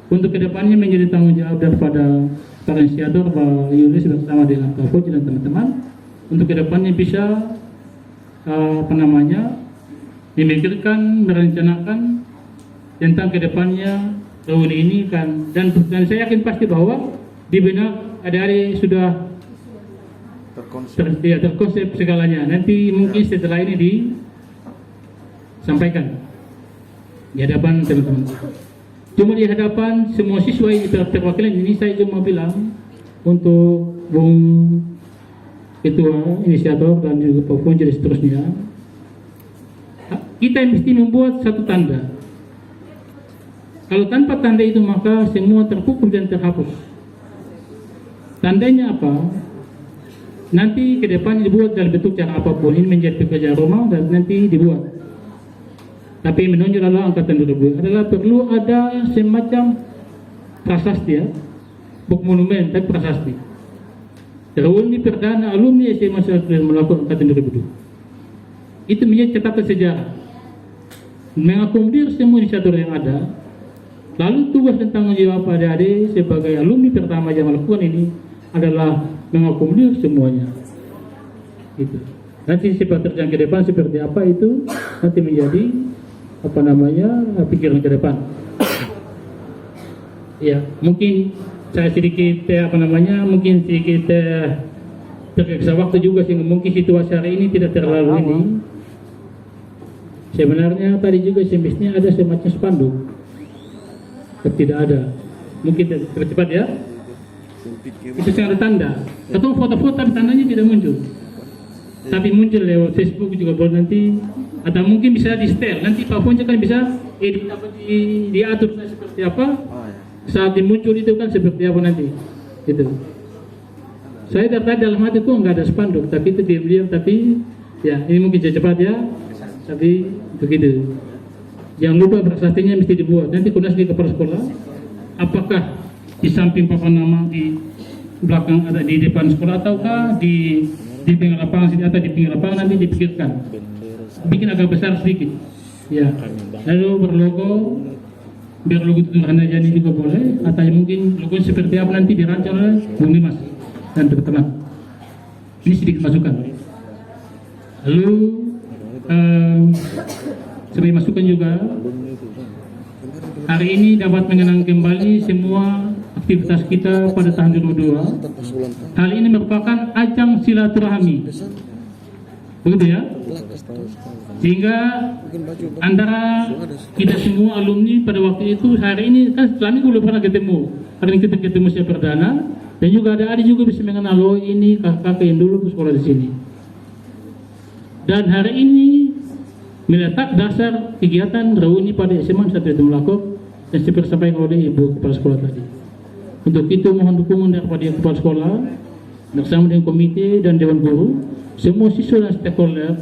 Untuk kedepannya menjadi tanggung jawab daripada para inisiator Pak Yulis bersama dengan Pak Fauzi dan teman-teman untuk kedepannya bisa memikirkan, merencanakan tentang kedepannya reuni ini kan, dan saya yakin pasti bahwa di benak adik-adik sudah terkonsep segalanya. Nanti mungkin setelah ini disampaikan di hadapan teman-teman. Cuma di hadapan semua siswa ini terwakilan ini saya cuma bilang untuk Bung Ketua, Inisiator dan juga Pak Fonji dan seterusnya, kita mesti membuat satu tanda. Kalau tanpa tanda itu maka semua terhukum dan terhapus. Tandanya apa? Nanti ke depan dibuat dalam bentuk cara apapun, ini menjadi pekerjaan rumah dan nanti dibuat. Tapi menonjol adalah angkatan 2000 adalah perlu ada semacam prasasti ya, bukan monumen tapi prasasti. Reuni perdana alumni SMA 1 melakukan angkatan 2002. Itu menjadi catatan sejarah, mengakomodir semua inisiator yang ada. Lalu tugas dan tanggung jawab adik-adik sebagai alumni pertama yang melakukan ini adalah mengakomodir semuanya. Gitu. Nanti sepak terjang ke depan seperti apa itu nanti menjadi pikiran ke depan. Ya, mungkin saya sedikit mungkin sedikit tergesa waktu juga sehingga mungkin situasi hari ini tidak terlalu ini. Sebenarnya tadi juga semestinya ada semacam spanduk, tapi tidak ada. Mungkin cepat ya. Itu yang ada tanda. Atau foto-foto tapi tandanya tidak muncul. Tapi muncul lewat Facebook juga boleh nanti, atau mungkin bisa di setel. Nanti Pak Fonja kan bisa diatur seperti apa. Saat dimuncul itu kan seperti apa nanti. Gitu. Saya dari tadi dalam hati itu nggak ada spanduk, tapi itu diam-diam. Tapi ya ini mungkin cepat ya. Tapi begitu. Jangan lupa prasastinya mesti dibuat. Nanti koordinasi di kepala sekolah. Apakah di samping papan nama di belakang ada di depan sekolah ataukah di pinggir lapangan sini atau di pinggir lapangan nanti dipikirkan. Bikin agak besar sedikit. Ya. Lalu berlogo, biar logo itu Tuhan jadi juga boleh. Atau mungkin logo seperti apa nanti dirancang oleh Bung Dimas dan teman-teman. Ini sedikit masukan. Lalu sebagai masukan juga, hari ini dapat mengenang kembali semua aktivitas kita pada tahun 2002. Hal ini merupakan ajang silaturahmi, begitu ya. Sehingga antara kita semua alumni pada waktu itu, hari ini kan selama ini belum pernah ketemu. Hari ini kita ketemu secara perdana, dan juga ada adik juga bisa mengenal loh ini kakak yang dulu sekolah di sini. Dan hari ini meletak dasar kegiatan reuni pada SMA 1 itu melakukan dan seperti disampaikan oleh Ibu Kepala Sekolah tadi. Untuk itu mohon dukungan daripada Kepala Sekolah bersama dengan komite dan Dewan Guru, semua siswa dan stakeholder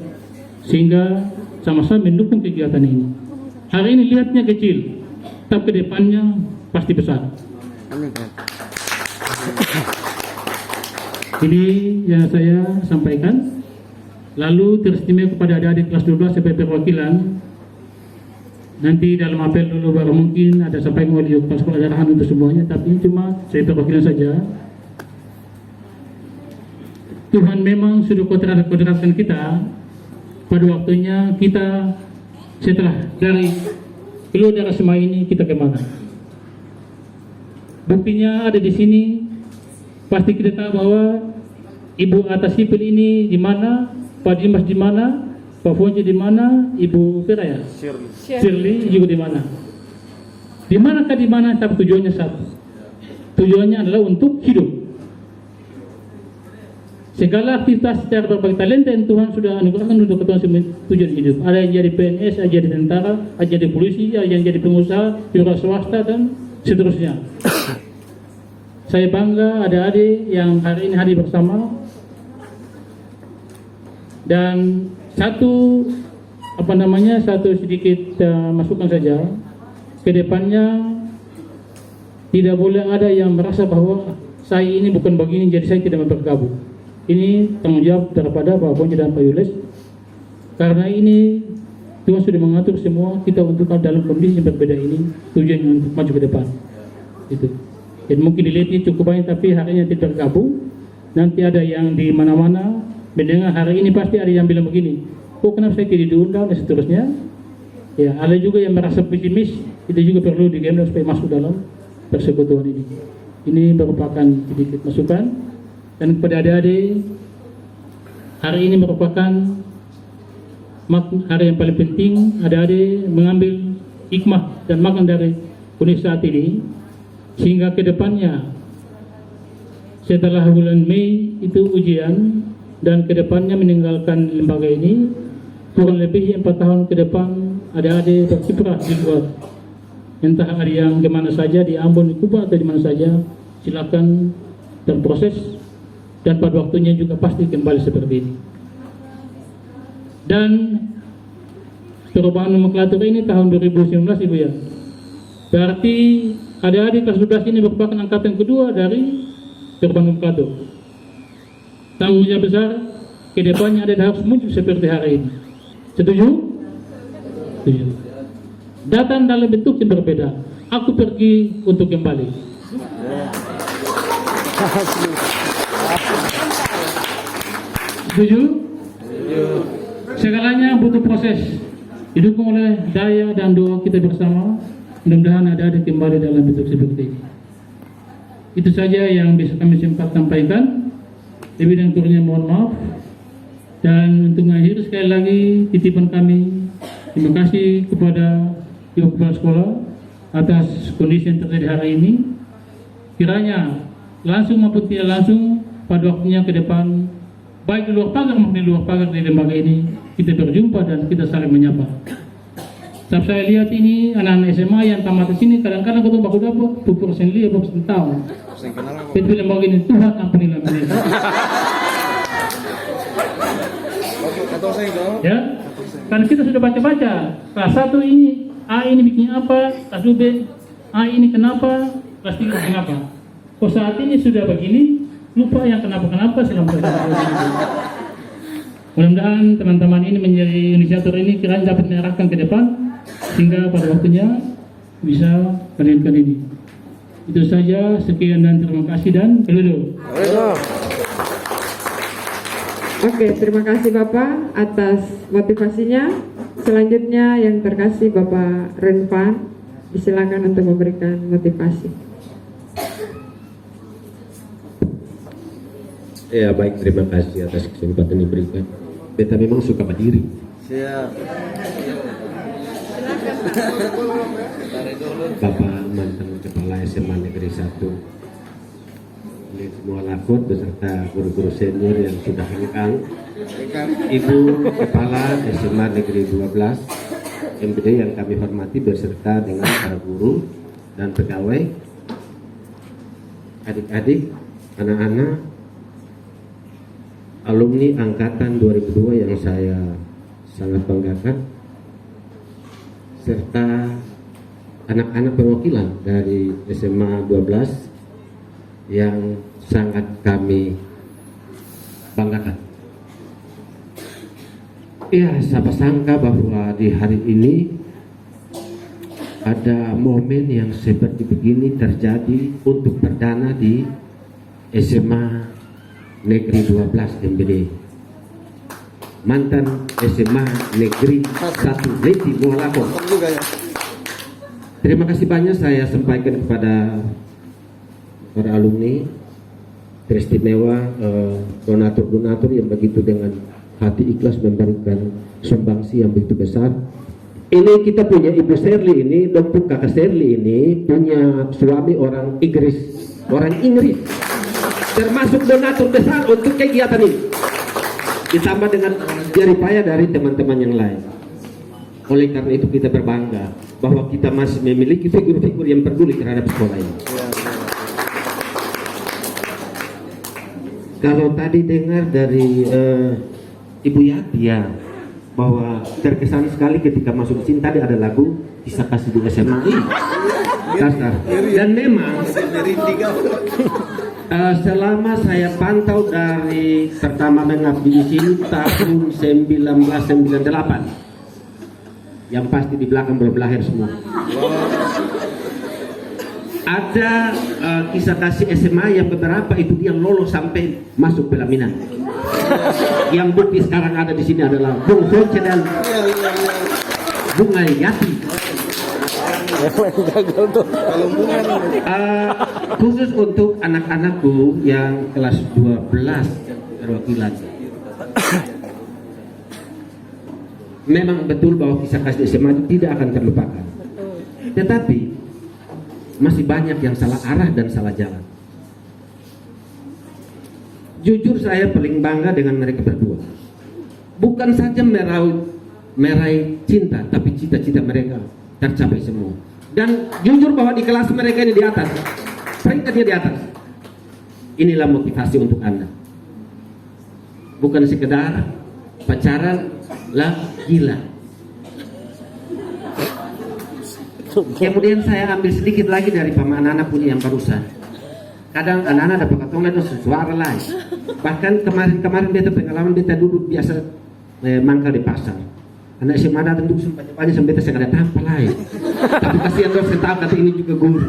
sehingga sama-sama mendukung kegiatan ini. Hari ini lihatnya kecil, tapi kedepannya pasti besar. Ini yang saya sampaikan. Lalu teristimewa kepada adik-adik kelas 12 sebagai perwakilan. Nanti dalam apel dulu baru mungkin ada sampaikan oleh Kepala Sekolah arahan untuk semuanya, tapi cuma saya perwakilan saja. Tuhan memang sudah kodratkan kita pada waktunya kita setelah dari keluar dari semua ini kita kemana. Buktinya ada di sini. Pasti kita tahu bahwa Ibu atas sipil ini di mana, Pak Dimas di mana, Pak Fonji di mana, Ibu Vera ya? Shirley juga di mana? Di manakah di mana? Tapi tujuannya satu. Tujuannya adalah untuk hidup. Segala aktivitas secara berbagai talenta yang Tuhan sudah anugerahkan untuk ketuhanan tujuan hidup. Ada yang jadi PNS, ada yang jadi tentara, ada yang jadi polisi, ada yang jadi pengusaha, wira swasta dan seterusnya. Saya bangga ada adik yang hari ini hadir bersama. Dan satu sedikit masukan saja, kedepannya tidak boleh ada yang merasa bahwa saya ini bukan begini jadi saya tidak mau bergabung. Ini tanggung jawab daripada Pak Fonji dan Pak Yules, karena ini Tuhan sudah mengatur semua kita untuk dalam kondisi yang berbeda ini tujuannya untuk maju ke depan. Itu. Dan mungkin dilihat cukup banyak tapi hari ini tidak bergabung. Nanti ada yang di mana-mana mendengar hari ini pasti ada yang bilang begini, kok kenapa saya tidak diundang dan seterusnya. Ya, ada juga yang merasa pesimis, itu juga perlu digendong supaya masuk dalam persekutuan ini. Ini merupakan sedikit masukan. Dan kepada adik-adik hari ini merupakan hari yang paling penting. Adik-adik mengambil hikmah dan makna dari kondisi saat ini, sehingga kedepannya setelah bulan Mei itu ujian, dan kedepannya meninggalkan lembaga ini kurang lebih 4 tahun ke depan adik-adik berkiprah di luar. Entah ada yang kemana saja, di Ambon, di Kuba, atau di mana saja, silakan berproses, dan pada waktunya juga pasti kembali seperti ini. Dan perubahan nomenklatur ini tahun 2019 Ibu ya. Berarti adik-adik kelas 12 ini merupakan angkatan kedua dari perubahan nomenklatur. Tanggung jawab besar kedepannya ada harus muncul seperti hari ini. Setuju? Setuju. Datang dalam bentuk yang berbeda. Aku pergi untuk kembali. Setuju? Segalanya butuh proses. Didukung oleh daya dan doa kita bersama. Mudah-mudahan ada kembali dalam bentuk seperti ini. Itu saja yang bisa kami sempat sampaikan. Lebih dan kurangnya mohon maaf. Dan untuk mengakhiri sekali lagi titipan kami, terima kasih kepada Ibu Kepala Sekolah atas kondisi yang terjadi hari ini. Kiranya langsung maupun tidak langsung pada waktunya ke depan, baik di luar pagar maupun di luar pagar di lembaga ini, kita berjumpa dan kita saling menyapa. Saat saya lihat ini anak-anak SMA yang tamat di sini kadang-kadang ketemu baku dapat persen lihat persen tahu. Itu lembaga ini Tuhan ampunilah mereka. Ya, karena kita sudah baca-baca kelas 1 ini A ini bikin apa, kelas 2 B A ini kenapa, kelas 3 kenapa. Kok saat ini sudah begini, lupa yang kenapa-kenapa selama mudah-mudahan teman-teman ini menjadi inisiator ini kiranya dapat diarahkan ke depan sehingga pada waktunya bisa melanjutkan ini. Itu saja, sekian dan terima kasih dan halo. Oke, terima kasih Bapak atas motivasinya. Selanjutnya yang terkasih Bapak Renvan, disilakan untuk memberikan motivasi. Ya baik, terima kasih atas kesempatan diberikan. Beta memang suka berdiri. Siap. Bapak mantan Kepala SMA Negeri 1, semua lakot beserta guru-guru senior yang sudah hengkang, Ibu Kepala SMA Negeri 12 MPD yang kami hormati beserta dengan para guru dan pegawai, adik-adik, anak-anak, alumni angkatan 2002 yang saya sangat banggakan, serta anak-anak perwakilan dari SMA 12 yang sangat kami banggakan. Ya, siapa sangka bahwa di hari ini ada momen yang seperti begini terjadi untuk perdana di SMA Negeri 12 MBD. Mantan SMA Negeri 1 Leti Mualako. Terima kasih banyak saya sampaikan kepada para alumni teristimewa, donatur-donatur yang begitu dengan hati ikhlas memberikan sumbangsi yang begitu besar. Ini kita punya Ibu Shirley ini, dokter kakak Shirley ini punya suami orang Inggris, termasuk donatur besar untuk kegiatan ini. Ditambah dengan jeripaya dari teman-teman yang lain. Oleh karena itu kita berbangga bahwa kita masih memiliki figur-figur yang peduli terhadap sekolah ini. Kalau tadi dengar dari Ibu Yati ya, bahwa terkesan sekali ketika masuk ke sini tadi ada lagu Kisah Kasih di SMA kasar. Dan memang selama saya pantau dari pertama mengabdi di sini tahun 1998, yang pasti di belakang belum lahir semua. Ada kisah kasih SMA yang beberapa itu dia lolos sampai masuk pelaminan. Yang bukti sekarang ada di sini adalah Bung Foce dan Bunga Yati. Khusus untuk anak-anakku yang kelas 12 perwakilan. memang betul bahwa kisah kasih SMA itu tidak akan terlupakan. Tetapi masih banyak yang salah arah dan salah jalan. Jujur saya paling bangga dengan mereka berdua. Bukan saja meraih cinta, tapi cita-cita mereka tercapai semua. Dan jujur bahwa di kelas mereka ini di atas, peringkatnya di atas. Inilah motivasi untuk Anda. Bukan sekedar pacaran lah gila. Kemudian saya ambil sedikit lagi dari paman anak punya yang barusan. Kadang anak-anak dapat ketemu itu suara lain. Bahkan kemarin beta pengalaman beta duduk biasa mangkal di pasar. Anak SMA datang duduk sempat sampai beta saya ada tanpa lain. Tapi kasihan dosen tahu kata ini juga guru.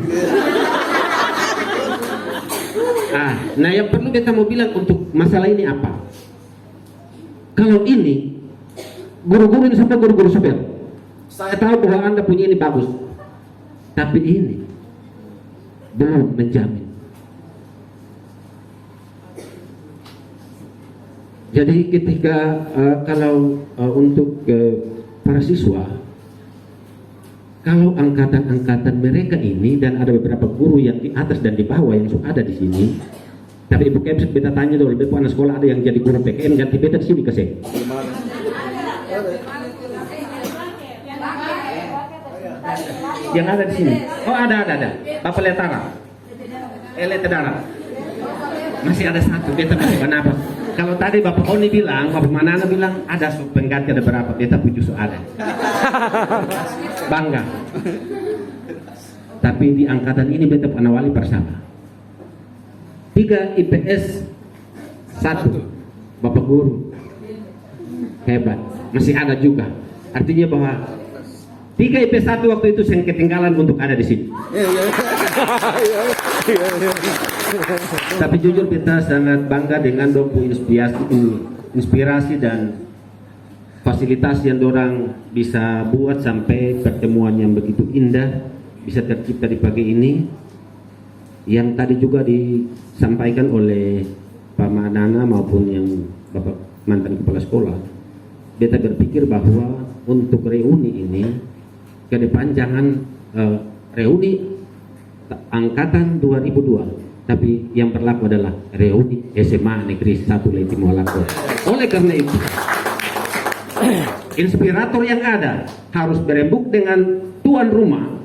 Nah yang perlu beta mau bilang untuk masalah ini apa? Kalau ini guru-guru ini sampai guru-guru sopir, saya tahu bahwa Anda punya ini bagus, tapi ini belum menjamin. Jadi ketika kalau untuk para siswa, kalau angkatan-angkatan mereka ini dan ada beberapa guru yang di atas dan di bawah yang sudah ada di sini, tapi Ibu Kepsek beta tanya dulu, beberapa anak sekolah ada yang jadi guru PKM ganti beta di sini kasih. Yang ada di sini. Oh ada. Bapak Letara. Letara. Masih ada satu. Beta masih kenapa? Kalau tadi Bapak Oni bilang, Bapak Manana bilang ada pengganti ada berapa? Beta puji ada. Bangga. Tapi di angkatan ini beta penawali bersama. 3 IPS 1 Bapak Guru. Hebat. Masih ada juga. Artinya bahwa 3 IPS 1 waktu itu saya ketinggalan untuk ada di sini. Tapi jujur kita sangat bangga dengan dompu inspirasi dan fasilitas yang dorang bisa buat sampai pertemuan yang begitu indah bisa tercipta di pagi ini. Yang tadi juga disampaikan oleh Pak Manana maupun yang Bapak mantan kepala sekolah, beta berpikir bahwa untuk reuni ini ke depan jangan reuni angkatan 2002, tapi yang berlaku adalah reuni SMA Negeri 1 Lenti Moalako. Oleh karena itu, inspirator yang ada harus berembuk dengan tuan rumah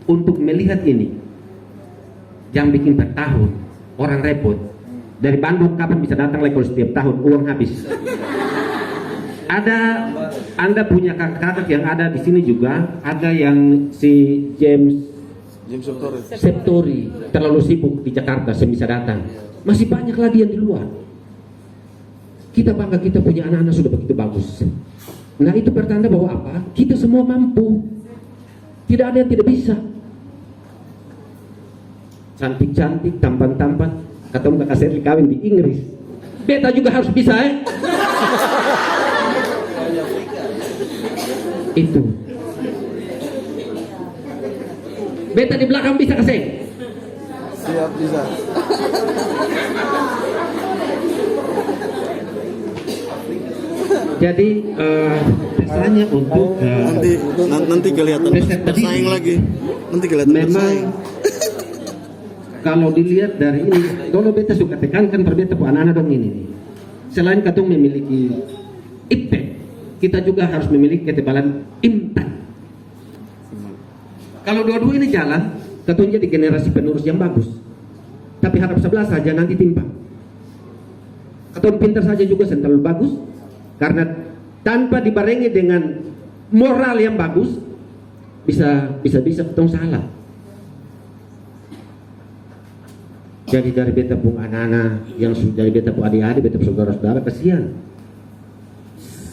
untuk melihat ini. Jangan bikin per tahun, orang repot. Dari Bandung kapan bisa datang lagi kalau setiap tahun uang habis. Ada Anda punya kakak-kakak yang ada di sini juga, ada yang si James Septori terlalu sibuk di Jakarta, saya bisa datang. Masih banyak lagi yang di luar. Kita bangga kita punya anak-anak sudah begitu bagus. Nah itu pertanda bahwa apa? Kita semua mampu. Tidak ada yang tidak bisa. Cantik-cantik, tampan-tampan. Ketemu kakak Serli kawin di Inggris. Beta juga harus bisa Itu. Beta di belakang bisa kasih. Siap bisa. Jadi pesannya untuk nanti kelihatan bersaing lagi. Nanti kelihatan memang bersaing. Kalau dilihat dari ini, kalau beta suka tekankan perbeda bu anak-anak dong ini. Selain katong memiliki impact, kita juga harus memiliki ketebalan impact. Kalau dua-dua ini jalan, katong jadi generasi penerus yang bagus. Tapi harap sebelah saja nanti timpang. Katong pintar saja juga terlalu bagus, karena tanpa dibarengi dengan moral yang bagus, bisa katong salah. Jadi dari beta pun anak-anak yang dari beta pun adik-adik, beta pun saudara-saudara, kasihan.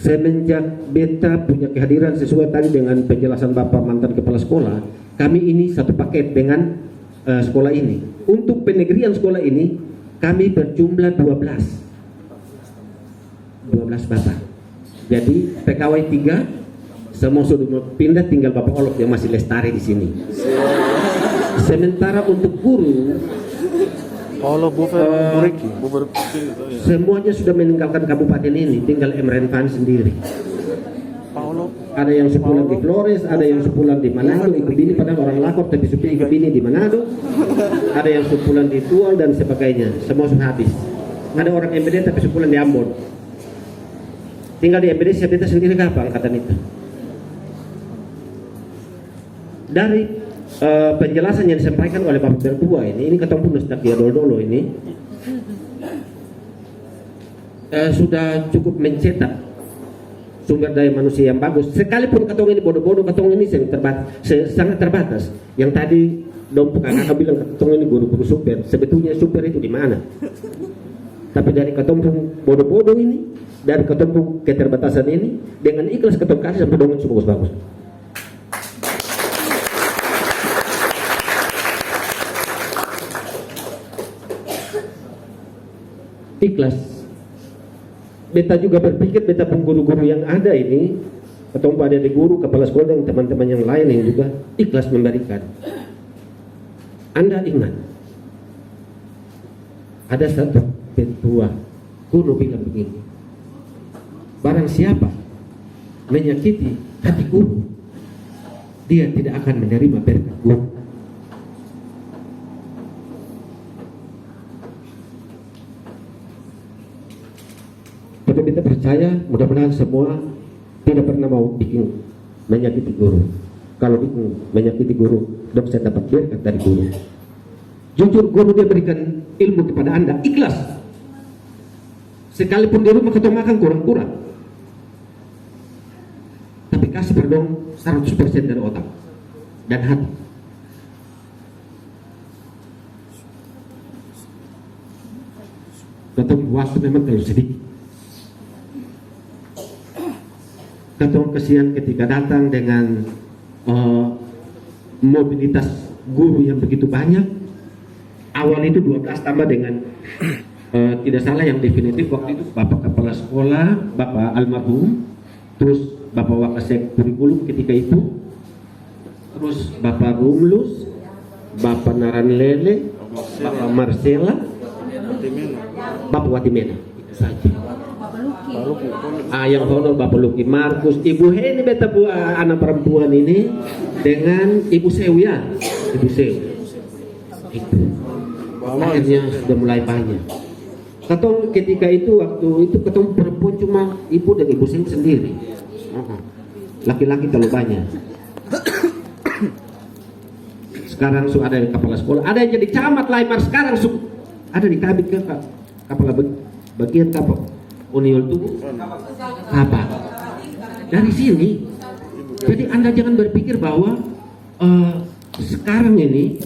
Semenjak beta punya kehadiran sesuai tadi dengan penjelasan Bapak mantan kepala sekolah, kami ini satu paket dengan sekolah ini. Untuk penegrian sekolah ini, kami berjumlah 12 Bapak. Jadi PKW 3, semua sudah pindah, tinggal Bapak Olof yang masih lestari di sini. Sementara untuk guru, semuanya sudah meninggalkan kabupaten ini, tinggal Emren Van sendiri. ada yang sepulang di Flores, ada yang sepulang di Manado, ikut bini padahal orang Lakor tapi supaya ikut bini di Manado, ada yang sepulang di Tual dan sebagainya, semua sudah habis. Ada orang MBD tapi sepulang di Ambon, tinggal di MBD siapa kita sendiri apa angkatan itu. Dari penjelasan yang disampaikan oleh Bapak Berdua ini ketemu Nusdakia Dolo ini sudah cukup mencetak sumber daya manusia yang bagus. Sekalipun ketong ini bodoh-bodoh, ketong ini sangat terbatas. Yang tadi kakak bilang ketong ini guru-guru super. Sebetulnya super itu di mana? Tapi dari ketong bodoh-bodoh ini, dari ketong keterbatasan ini, dengan ikhlas ketong kasih sampai dongeng bagus-bagus. Ikhlas. Beta juga berpikir beta pun guru-guru yang ada ini, atau ada di guru, kepala sekolah dan teman-teman yang lain yang juga ikhlas memberikan. Anda ingat, ada satu petua kuno bilang begini, barang siapa menyakiti hati guru, dia tidak akan menerima berkat guru. Tapi kita percaya mudah-mudahan semua tidak pernah mau bikin menyakiti guru. Kalau bikin menyakiti guru, dok saya dapat berkat dari guru. Jujur guru dia berikan ilmu kepada Anda, ikhlas. Sekalipun di rumah ketemu makan kurang-kurang, tapi kasih perdong 100% dari otak dan hati. Ketemu waktu memang terlalu sedikit. Ketemu kesian ketika datang dengan mobilitas guru yang begitu banyak. Awal itu 12 tambah dengan tidak salah yang definitif waktu itu Bapak Kepala Sekolah, Bapak Almarhum, terus Bapak Wakasek Kurikulum ketika itu, terus Bapak Rumlus, Bapak Naranlele, Bapak Marcela, Bapak Watimena, itu saja. Yang honor Bapak Luki Markus, Ibu Heni beta anak perempuan ini dengan Ibu Sewian, Ibu Sew. Itu. Akhirnya sudah mulai banyak. Ketong ketika itu waktu itu ketong perempuan cuma Ibu dan Ibu Sew sendiri. Laki-laki terlalu banyak. Sekarang sudah ada di kepala sekolah, ada yang jadi camat Laimar sekarang ada di kabit kepala bagian kapal. Uniol itu apa? Dari sini. Jadi Anda jangan berpikir bahwa sekarang ini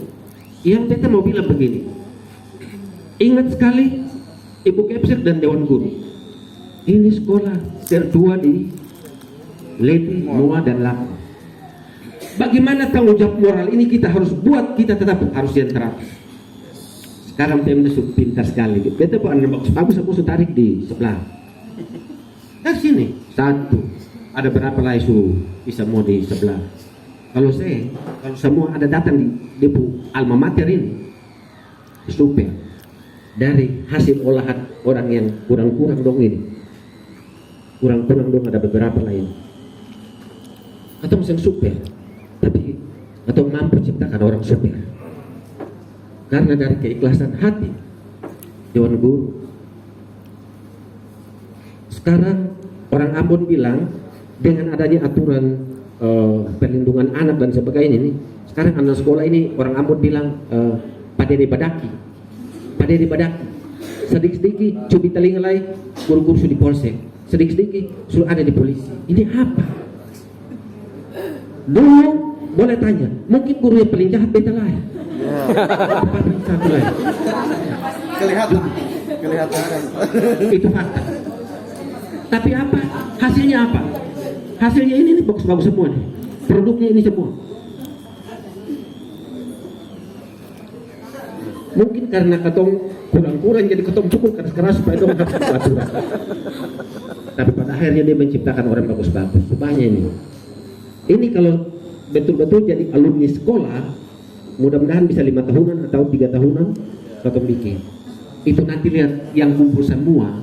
yang kita mau bilang begini. Ingat sekali Ibu Kepsek dan Dewan Guru. Ini sekolah tertua di Leti, Mua dan Lapa. Bagaimana tanggung jawab moral ini kita harus buat, kita tetap harus yang terakhir. Sekarang Pemda pintar sekali. Beta pun anak bagus aku tarik di sebelah. Dari sini satu. Ada berapa lagi suruh bisa mau di sebelah. Kalau semua ada datang di depo alma mater ini, super. Dari hasil olahan orang yang kurang-kurang dong ini. Kurang-kurang dong ada beberapa lain. Atau mesin super. Tapi atau mampu ciptakan orang super. Karena dari keikhlasan hati Dewan Guru. Sekarang orang Ambon bilang dengan adanya aturan perlindungan anak dan sebagainya ini, sekarang anak sekolah ini orang Ambon bilang padede badaki. Sedikit-sedikit cubi telinga lain guru-guru sudah di polsek, sedikit-sedikit sudah ada di polisi. Ini apa? Dulu boleh tanya, mungkin guru yang paling jahat beta lain. Kelihatan. Itu fakta. Tapi apa? Hasilnya apa? Hasilnya ini bagus-bagus semua nih. Produknya ini semua. Mungkin karena ketong kurang-kurang jadi ketong cukup keras-keras supaya dong aturan. Tapi pada akhirnya dia menciptakan orang bagus-bagus. Banyak ini. Ini kalau betul-betul jadi alumni sekolah, mudah-mudahan bisa 5 tahunan atau 3 tahunan ketong bikin. Itu nanti lihat yang kumpul semua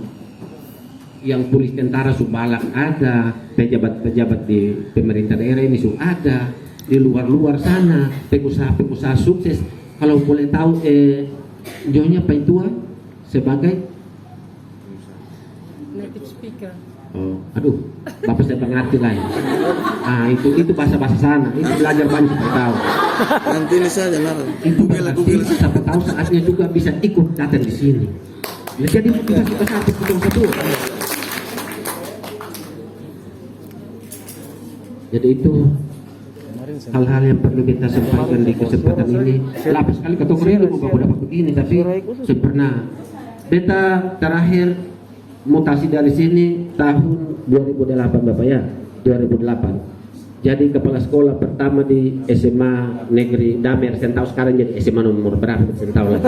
yang polisi tentara Sumbalak ada, pejabat-pejabat di pemerintah daerah ini ada, di luar-luar sana pengusaha-pengusaha sukses. Kalau boleh tahu nyonya Pak Tua sebagai native speaker. Oh, aduh, bapak saya mengerti lah. Itu bahasa-bahasa sana. Itu belajar banyak supaya tahu. Nanti ini saja lah. Itu Google sampai tahu saatnya juga bisa ikut datang di sini. Jadi motivasi besar satu. Jadi itu hal-hal yang perlu kita sampaikan di kesempatan ini. Lama sekali ketemu Reno mau dapat begini, tapi saya pernah. Beta terakhir mutasi dari sini tahun 2008 Bapak ya, 2008. Jadi kepala sekolah pertama di SMA Negeri Damer, saya tahu sekarang jadi SMA nomor berapa, saya tahu lah.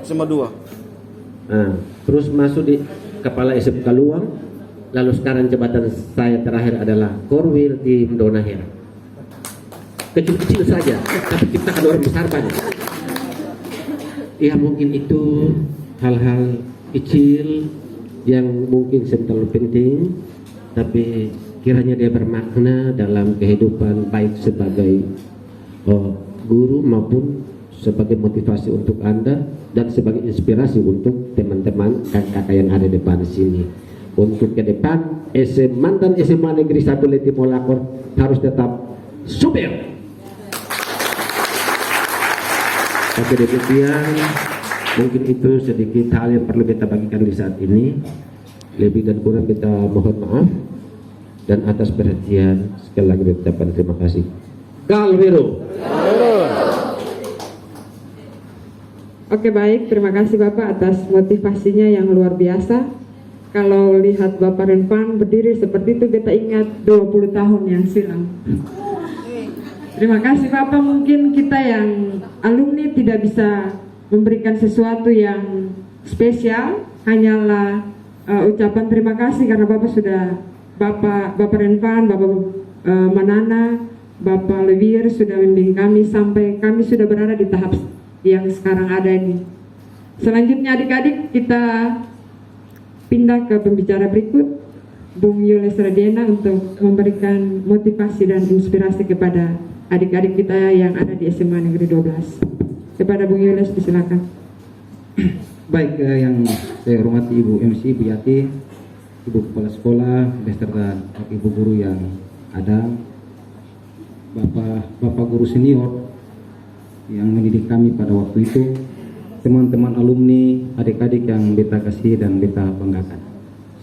SMA 2. Terus masuk di kepala SMK Luang, lalu sekarang jabatan saya terakhir adalah Korwil di Mdonaher. Kecil-kecil saja, tapi kita kan orang besar banyak. Ya mungkin itu hal-hal kecil yang mungkin terlalu penting, tapi kiranya dia bermakna dalam kehidupan baik sebagai guru maupun sebagai motivasi untuk Anda dan sebagai inspirasi untuk teman-teman kakak-kakak yang ada di depan sini. Untuk ke depan, mantan SMA Negeri 1 Leti Molakor harus tetap super. Oke, demikian mungkin itu sedikit hal yang perlu kita bagikan di saat ini. Lebih dan kurang kita mohon maaf, dan atas perhatian sekali lagi ucapkan terima kasih. Galvero. Oke, baik, terima kasih Bapak atas motivasinya yang luar biasa. Kalau lihat Bapak Renvan berdiri seperti itu, kita ingat 20 tahun yang silam. Terima kasih Bapak. Mungkin kita yang alumni tidak bisa memberikan sesuatu yang spesial, hanyalah ucapan terima kasih karena Bapak sudah, Bapak Renvan, Bapak Manana, Bapak Lewir sudah membimbing kami sampai kami sudah berada di tahap yang sekarang ada ini. Selanjutnya adik-adik kita pindah ke pembicara berikut, Bung Yules Radena, untuk memberikan motivasi dan inspirasi kepada adik-adik kita yang ada di SMA Negeri 12. Kepada Bung Yules, disilakan. Baik, yang saya hormati Ibu MC, Ibu Yati, Ibu Kepala Sekolah, beserta Ibu Guru yang ada, Bapak Guru Senior yang mendidik kami pada waktu itu, teman-teman alumni, adik-adik yang beta kasih dan beta banggakan.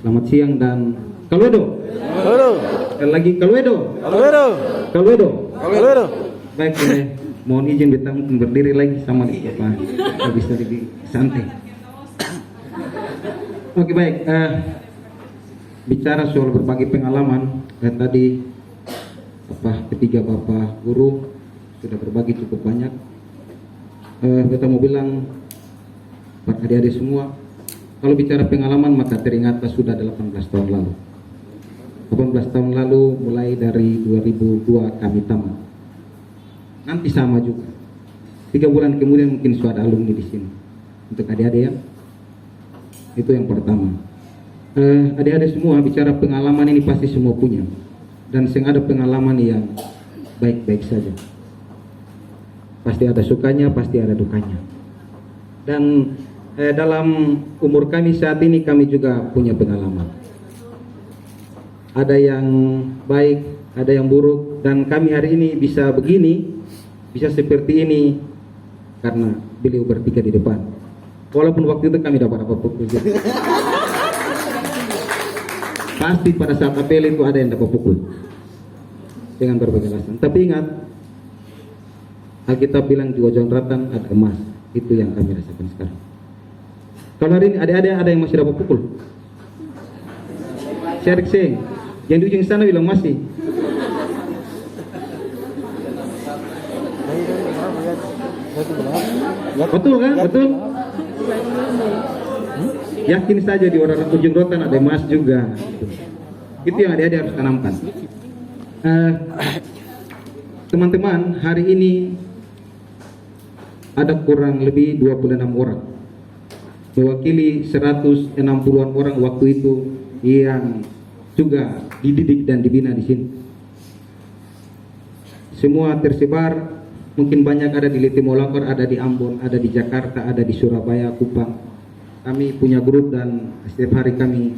Selamat siang dan Kalwedo. Lagi Kalwedo. Baik, mohon izin beta berdiri lagi sama Bapak, bisa lebih santai. Oke, baik. Bicara soal berbagi pengalaman, tadi ketiga Bapak Guru sudah berbagi cukup banyak. Kita mau bilang adik-adik semua, kalau bicara pengalaman maka teringatlah sudah 18 tahun lalu. 18 tahun lalu mulai dari 2002 kami tamat. Nanti sama juga. 3 bulan kemudian mungkin sudah ada alumni di sini. Untuk adik-adik ya, itu yang pertama. Adik-adik semua bicara pengalaman ini pasti semua punya. Dan sing ada pengalaman yang baik-baik saja. Pasti ada sukanya, pasti ada dukanya. Dan dalam umur kami saat ini kami juga punya pengalaman. Ada yang baik, ada yang buruk, dan kami hari ini bisa begini, bisa seperti ini karena beliau bertiga di depan. Walaupun waktu itu kami dapat pukul. Pasti pada saat apel itu ada yang dapat pukul dengan berbagai alasan. Tapi ingat, Alkitab bilang di ujung ratan ada emas. Itu yang kami rasakan sekarang. Kalau hari ini adik-adik ada yang masih dapat pukul. Syarik sing, yang di ujung sana bilang masih. Betul kan? Betul. Yakin saja di ujung rotan ada emas juga. Itu yang adik-adik harus tanamkan. Teman-teman, hari ini ada kurang lebih 26 orang mewakili 160-an orang waktu itu yang juga dididik dan dibina di sini. Semua tersebar, mungkin banyak ada di Litimolakor, ada di Ambon, ada di Jakarta, ada di Surabaya, Kupang. Kami punya grup dan setiap hari kami